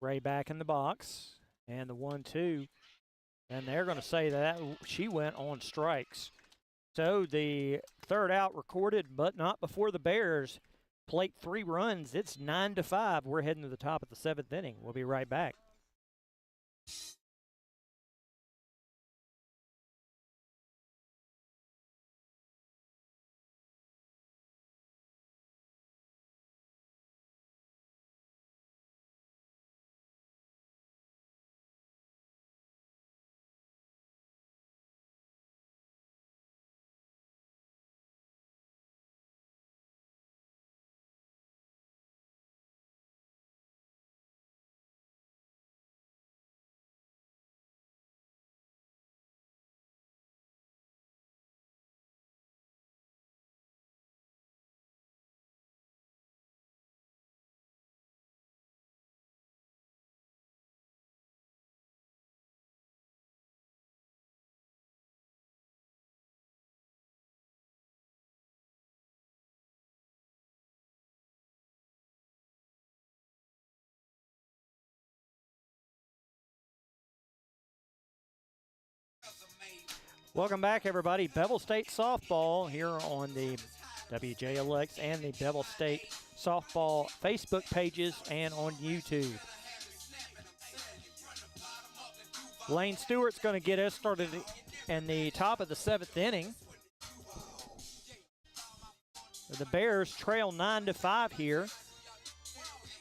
Ray back in the box, and the 1-2, and they're going to say that she went on strikes. So the third out recorded, but not before the Bears plate 3 runs. It's 9-5. We're heading to the top of the 7th inning. We'll be right back. Welcome back, everybody. Bevill State softball here on the WJLX and the Bevill State softball Facebook pages and on YouTube. Lane Stewart's going to get us started in the top of the 7th inning. The Bears trail 9-5 here.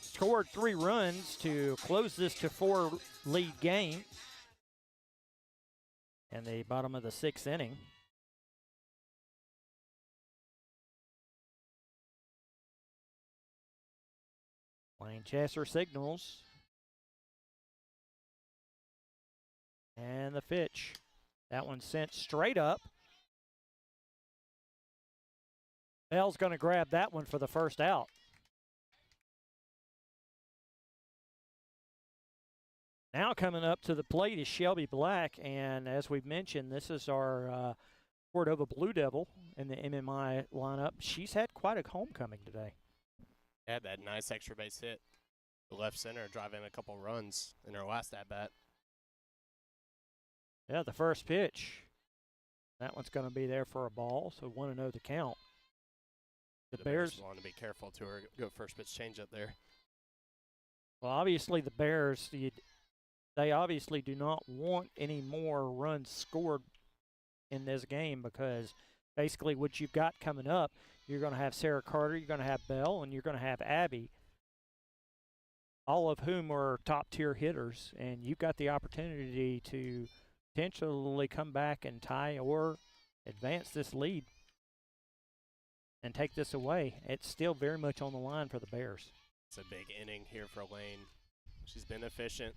Scored 3 runs to close this to 4 lead game. In the bottom of the 6th inning. Lane Chesser signals. And the pitch. That one sent straight up. Bell's going to grab that one for the first out. Now coming up to the plate is Shelby Black, and as we've mentioned, this is our Cordova Blue Devil in the MMI lineup. She's had quite a homecoming today. Yeah, that nice extra base hit. The left center driving a couple runs in her last at-bat. Yeah, the first pitch. That one's going to be there for a ball, so 1-0 the count. The Bears want to be careful to her go first pitch change up there. Well, obviously the Bears, they obviously do not want any more runs scored in this game because basically what you've got coming up, you're going to have Sarah Carter, you're going to have Bell, and you're going to have Abby, all of whom are top-tier hitters, and you've got the opportunity to potentially come back and tie or advance this lead and take this away. It's still very much on the line for the Bears. It's a big inning here for Lane. She's been efficient.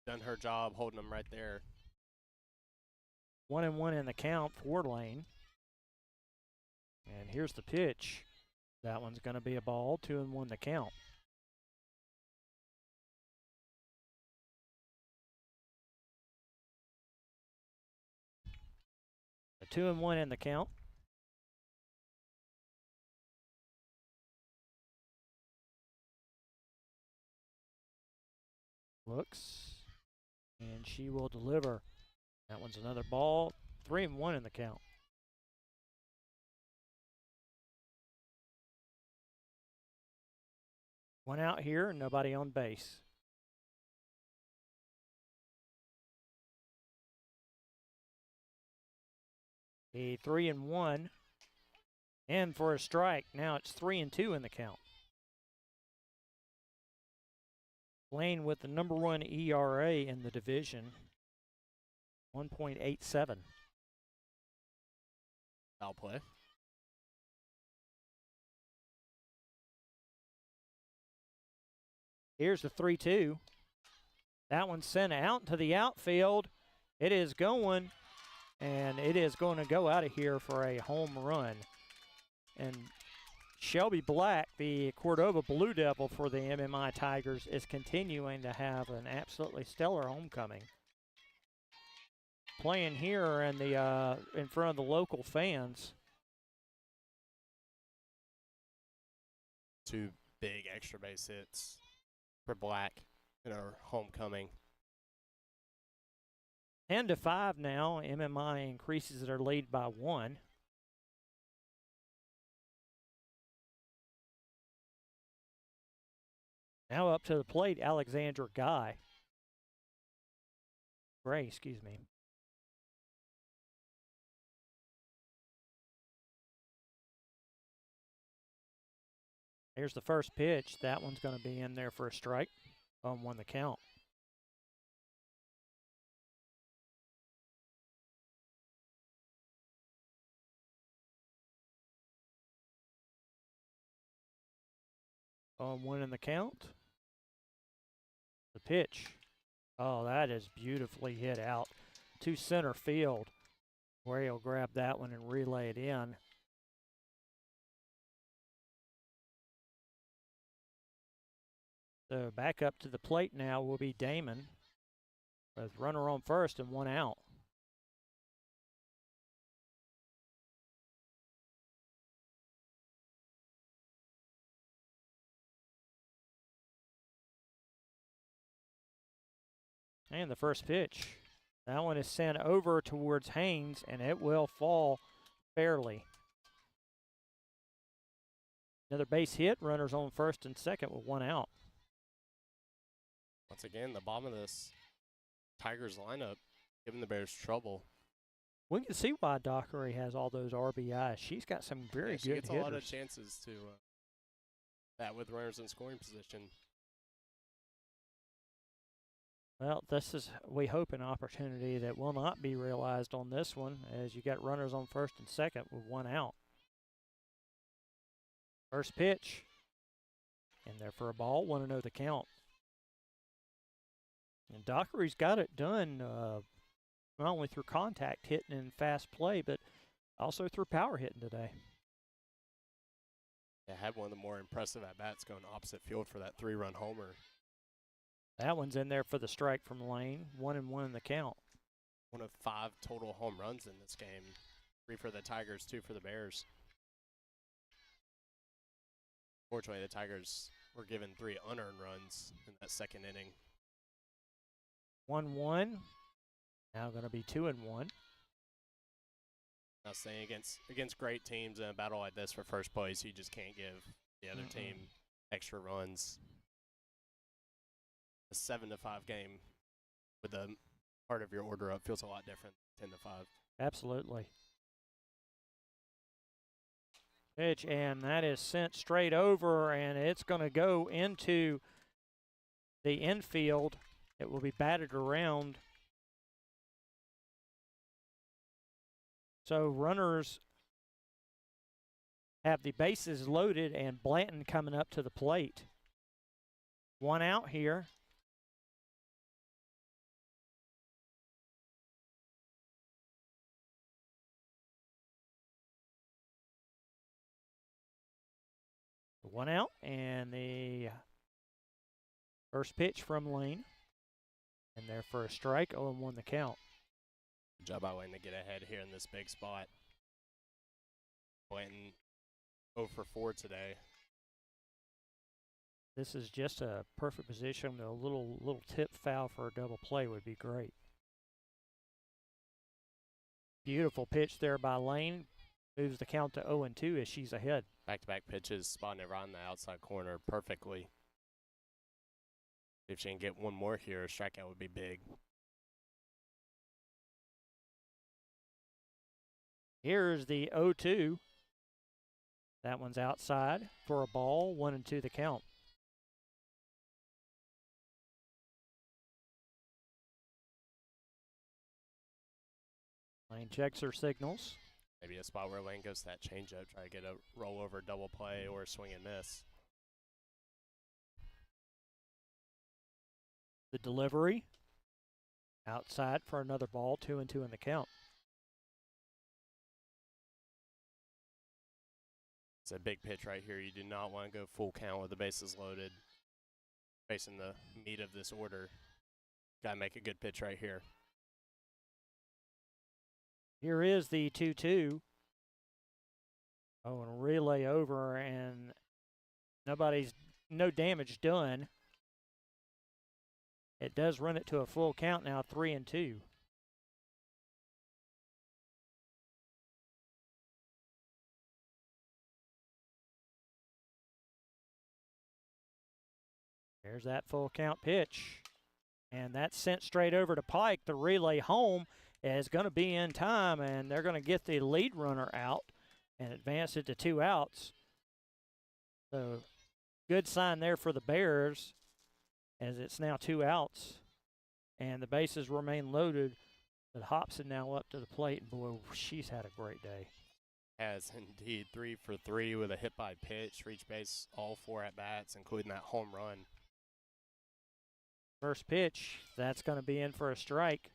Done her job holding them right there. 1-1 in the count for Lane. And here's the pitch. That one's going to be a ball. 2-1 the count. A 2-1 in the count. Looks. And she will deliver. That one's another ball. 3-1 in the count. One out here, nobody on base. The 3-1. In for a strike. Now it's 3-2 in the count. Lane with the #1 ERA in the division, 1.87. Foul play. Here's the 3-2. That one's sent out to the outfield. It is going, and it is going to go out of here for a home run. And Shelby Black, the Cordova Blue Devil for the MMI Tigers, is continuing to have an absolutely stellar homecoming. Playing here in the in front of the local fans. 2 big extra base hits for Black in our homecoming. 10-5 now. MMI increases their lead by 1. Now up to the plate, Alexandra Gray, excuse me. Here's the first pitch. That one's going to be in there for a strike. 0-1 the count. On 1 in the count. The pitch. Oh, that is beautifully hit out to center field, where he'll grab that one and relay it in. So back up to the plate now will be Damon, with runner on first and 1 out. And the first pitch. That one is sent over towards Haynes, and it will fall fairly. Another base hit. Runners on first and second with 1 out. Once again, the bottom of this Tigers lineup giving the Bears trouble. We can see why Dockery has all those RBIs. She's got some very she good gets hitters. a lot of chances to that with runners in scoring position. Well, this is, we hope, an opportunity that will not be realized on this one, as you got runners on first and second with 1 out. First pitch. In there for a ball. 1-0 the count. And Dockery's got it done not only through contact hitting and fast play, but also through power hitting today. Yeah, had one of the more impressive at-bats going opposite field for that 3-run homer. That one's in there for the strike from Lane. 1-1 in the count. 1 of 5 total home runs in this game. 3 for the Tigers, 2 for the Bears. Fortunately, the Tigers were given 3 unearned runs in that second inning. 1-1. Now going to be 2-1. I was saying against great teams in a battle like this for first place, you just can't give the other team extra runs. A 7-5 game with the part of your order up feels a lot different than 10-5. Absolutely. Pitch, and that is sent straight over, and it's going to go into the infield. It will be batted around. So runners have the bases loaded, and Blanton coming up to the plate. 1 out here. One out, and the first pitch from Lane. And there for a strike, 0-1 the count. Good job by Lane to get ahead here in this big spot. Blanton 0 for 4 today. This is just a perfect position. A little tip foul for a double play would be great. Beautiful pitch there by Lane. Moves the count to 0-2 as she's ahead. Back-to-back pitches, spotting it right in the outside corner perfectly. If she can get one more here, a strikeout would be big. Here's the 0-2. That one's outside for a ball, 1-2 the count. Lane checks her signals. Maybe a spot where Lane goes to that changeup, try to get a rollover double play or a swing and miss. The delivery. Outside for another ball, 2-2 in the count. It's a big pitch right here. You do not want to go full count with the bases loaded. Facing the meat of this order. Got to make a good pitch right here. Here is the 2-2. Oh, and relay over, and no damage done. It does run it to a full count now, 3-2. There's that full count pitch. And that's sent straight over to Pike. The relay home is going to be in time, and they're going to get the lead runner out and advance it to 2 outs. So good sign there for the Bears, as it's now 2 outs. And the bases remain loaded, but Hobson now up to the plate. And boy, she's had a great day. Has indeed, 3 for 3 with a hit by pitch, reach base all 4 at bats, including that home run. First pitch, that's going to be in for a strike.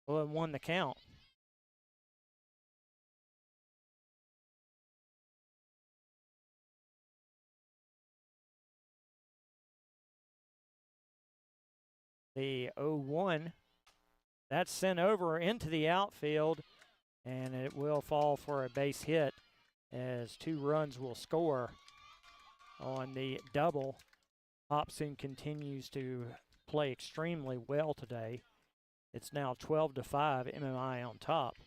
0-1 the count. The 0-1, that's sent over into the outfield, and it will fall for a base hit as 2 runs will score on the double. Hobson continues to play extremely well today. It's now 12-5, MMI on top.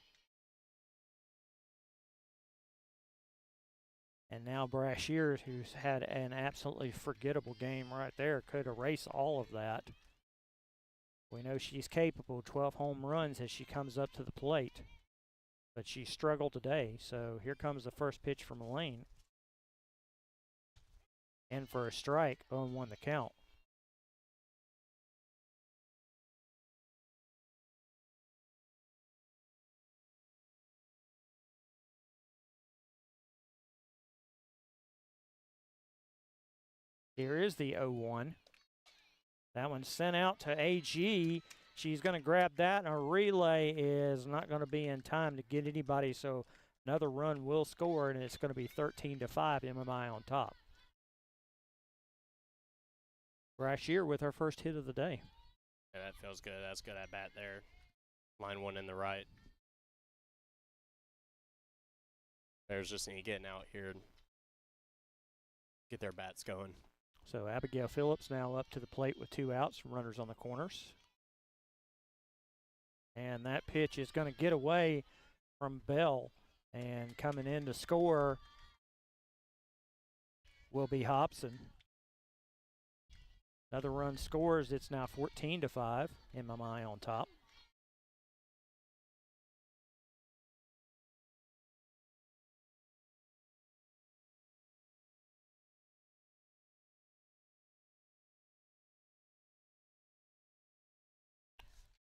And now Brashear, who's had an absolutely forgettable game right there, could erase all of that. We know she's capable, 12 home runs as she comes up to the plate. But she struggled today, so here comes the first pitch from Lane. In for a strike, 0-1 the count. Here is the 0-1. That one's sent out to AG. She's going to grab that, and a relay is not going to be in time to get anybody, so another run will score, and it's going to be 13-5, MMI on top. Brashear with her first hit of the day. Yeah, that feels good. That's good at bat there. Line 1 in the right. Bears just need to get out here and get their bats going. So Abigail Phillips now up to the plate with 2 outs, runners on the corners. And that pitch is going to get away from Bell, and coming in to score will be Hobson. Another run scores. It's now 14-5, MMI on top.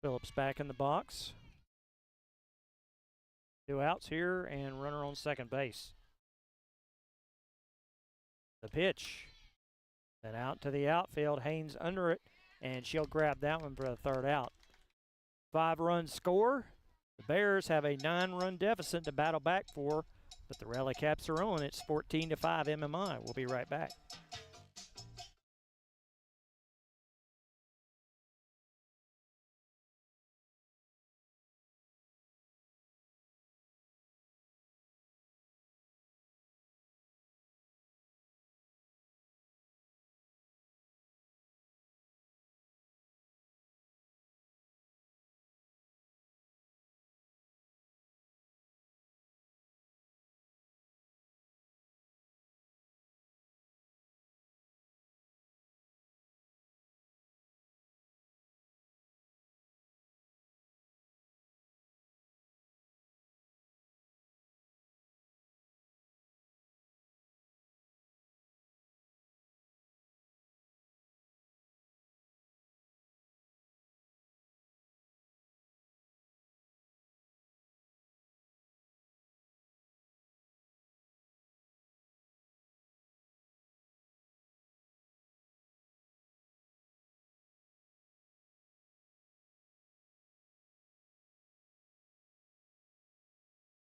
Phillips back in the box. 2 outs here and runner on second base. The pitch. Then out to the outfield. Haynes under it, and she'll grab that one for the 3rd out. 5-run score. The Bears have a 9-run deficit to battle back for, but the Rally Caps are on. It's 14-5 MMI. We'll be right back.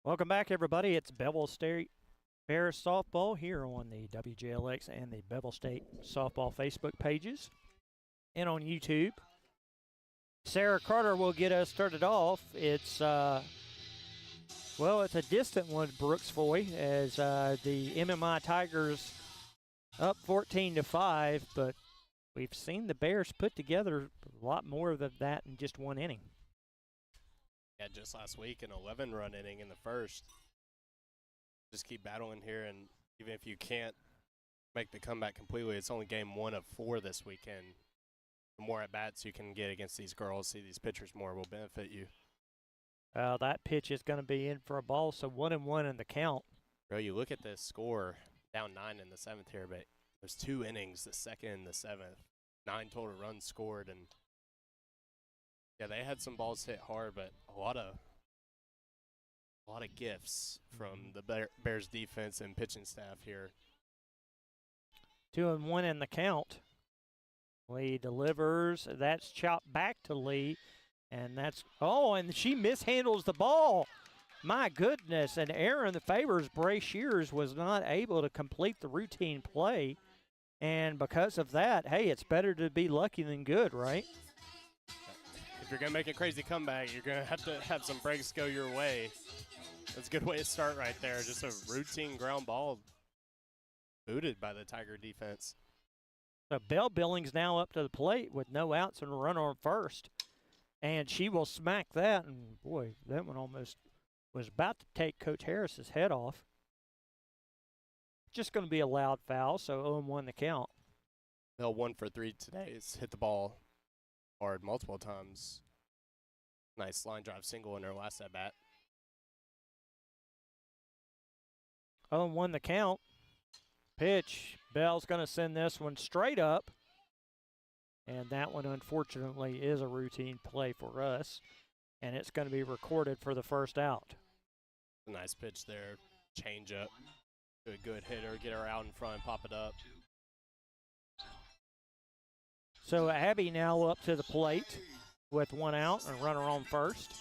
Welcome back, everybody. It's Bevill State Bears softball here on the WJLX and the Bevill State softball Facebook pages and on YouTube. Sarah Carter will get us started off. It's it's a distant one, Brooks Foy, as the MMI Tigers up 14-5, but we've seen the Bears put together a lot more of that in just one inning. Yeah, just last week, an 11-run inning in the first. Just keep battling here, and even if you can't make the comeback completely, it's only game 1 of 4 this weekend. The more at-bats you can get against these girls, see these pitchers more, will benefit you. That pitch is going to be in for a ball, so 1-1 in the count. Bro, you look at this score, down 9 in the 7th here, but there's 2 innings, the 2nd and the 7th. 9 total runs scored, and yeah, they had some balls hit hard, but a lot of gifts from the Bears defense and pitching staff here. 2-1 in the count. Lee delivers. That's chopped back to Lee, and and she mishandles the ball. My goodness, and Aaron the Favors, Bray Shears, was not able to complete the routine play, and because of that, hey, it's better to be lucky than good, right? If you're going to make a crazy comeback, you're going to have some breaks go your way. That's a good way to start right there. Just a routine ground ball booted by the Tiger defense. So Belle Billings now up to the plate with no outs and a runner on first. And she will smack that. And, boy, that one almost was about to take Coach Harris's head off. Just going to be a loud foul, so 0-1 the count. Bell 1 for 3 today. It's hit the ball hard multiple times. Nice line drive single in her last at bat. 0-1 the count. Pitch. Bell's going to send this one straight up. And that one, unfortunately, is a routine play for us. And it's going to be recorded for the first out. A nice pitch there. Change up. Do a good hitter. Get her out in front. Pop it up. So Abby now up to the plate with 1 out and runner on first.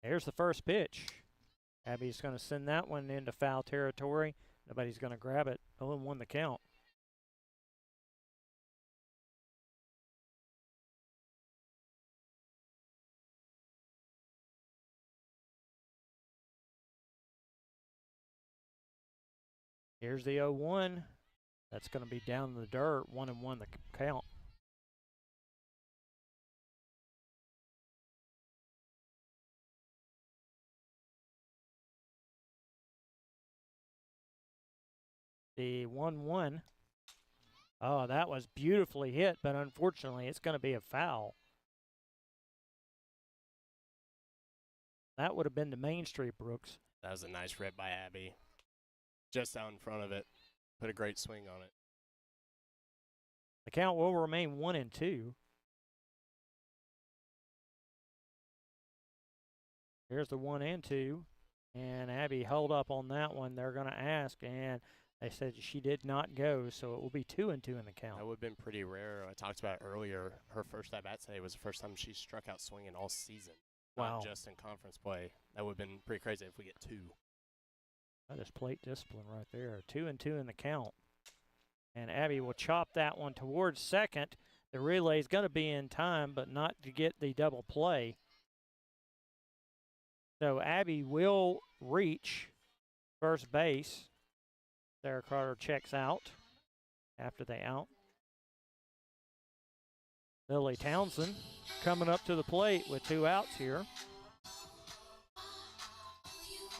Here's the first pitch. Abby's going to send that one into foul territory. Nobody's going to grab it. 0-1 the count. Here's the 0-1. That's going to be down in the dirt. 1-1 the count. The 1-1. Oh, that was beautifully hit, but unfortunately it's going to be a foul. That would have been to Main Street, Brooks. That was a nice rip by Abby. Just out in front of it. Put a great swing on it. The count will remain 1-2. Here's the 1-2. And Abby held up on that one. They're going to ask, and they said she did not go, so it will be 2-2 in the count. That would have been pretty rare. I talked about it earlier. Her first at-bat today was the first time she struck out swinging all season. Wow. Not just in conference play. That would have been pretty crazy if we get 2. That is plate discipline right there. 2-2 in the count. And Abby will chop that one towards second. The relay is going to be in time, but not to get the double play. So Abby will reach first base. Sarah Carter checks out after the out. Lily Townsend coming up to the plate with 2 outs here.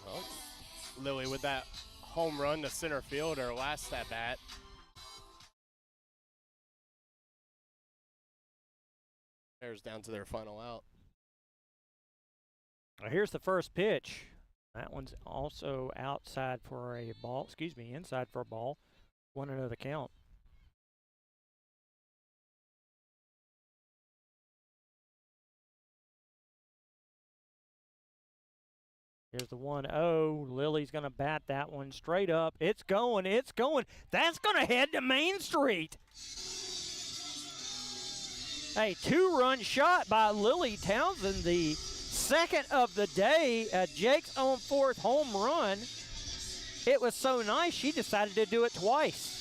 Well, Lily with that home run to center field, her last at bat. Bears down to their final out. Here's the first pitch. That one's also outside for a ball. Inside for a ball. 1-0 the count. Here's the 1-0. Lily's going to bat that one straight up. It's going. That's going to head to Main Street. A 2-run shot by Lily Townsend, the second of the day, Jake's own 4th home run. It was so nice, she decided to do it twice.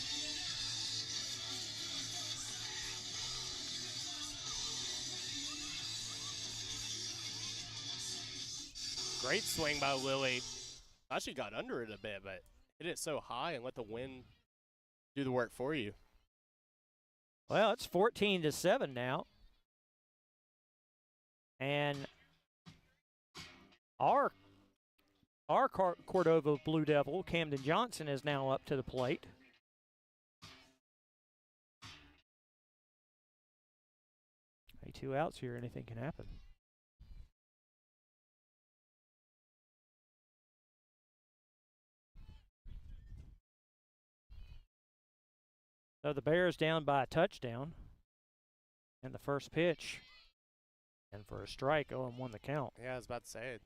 Great swing by Lily. Thought she got under it a bit, but hit it so high and let the wind do the work for you. Well, it's 14-7 now. And our Cordova Blue Devil, Camden Johnson, is now up to the plate. Hey, 2 outs here, anything can happen. So the Bears down by a touchdown. And the first pitch. And for a strike, 0-1 the count. Yeah, I was about to say it.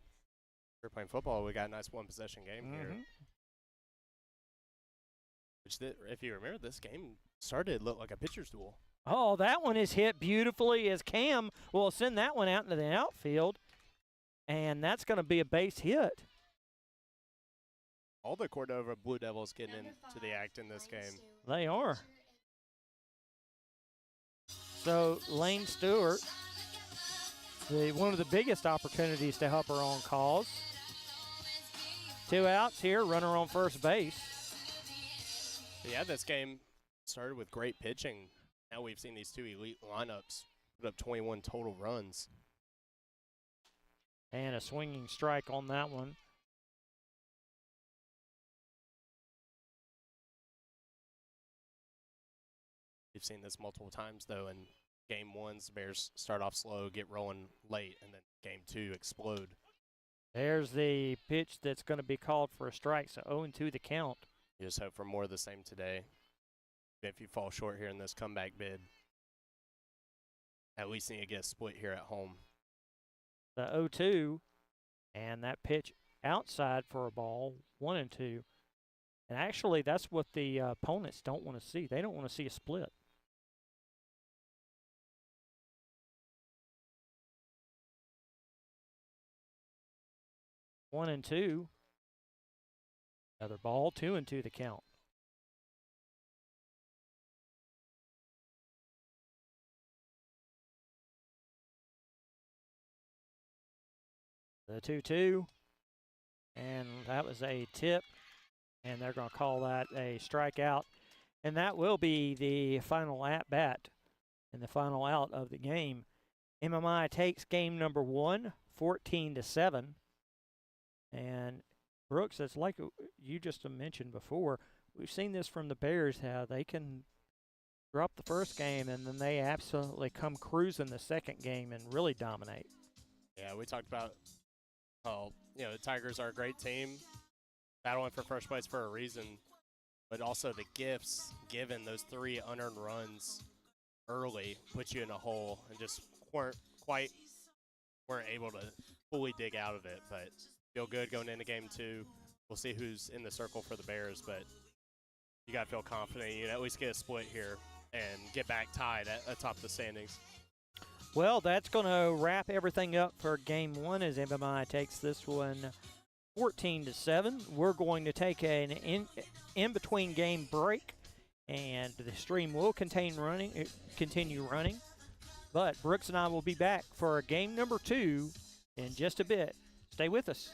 We're playing football. We got a nice one-possession game here. Which, if you remember, this game started looked like a pitcher's duel. Oh, that one is hit beautifully as Cam will send that one out into the outfield. And that's going to be a base hit. All the Cordova Blue Devils getting into the act in this game. They are. So Lane Stewart, one of the biggest opportunities to help her on cause. 2 outs here, runner on first base. Yeah, this game started with great pitching. Now we've seen these 2 elite lineups put up 21 total runs. And a swinging strike on that one. We've seen this multiple times, though, in game 1s, the Bears start off slow, get rolling late, and then game 2 explode. There's the pitch that's going to be called for a strike, so 0-2 the count. You just hope for more of the same today. If you fall short here in this comeback bid, at least need to get a split here at home. The 0-2, and that pitch outside for a ball, 1-2. And actually, that's what the opponents don't want to see. They don't want to see a split. 1-2. Another ball, 2-2 the count. The 2-2, and that was a tip, and they're going to call that a strikeout. And that will be the final at-bat and the final out of the game. MMI takes game number 1, 14-7. And Brooks, it's like you just mentioned before, we've seen this from the Bears, how they can drop the first game and then they absolutely come cruising the second game and really dominate. Yeah, we talked about, the Tigers are a great team, battling for first place for a reason, but also the gifts given those 3 unearned runs early put you in a hole and just weren't able to fully dig out of it. But feel good going into game 2. We'll see who's in the circle for the Bears, but you got to feel confident. You can at least get a split here and get back tied atop the standings. Well, that's going to wrap everything up for game 1 as MMI takes this one 14-7. We're going to take an in-between game break, and the stream will continue running. But Brooks and I will be back for game number 2 in just a bit. Stay with us.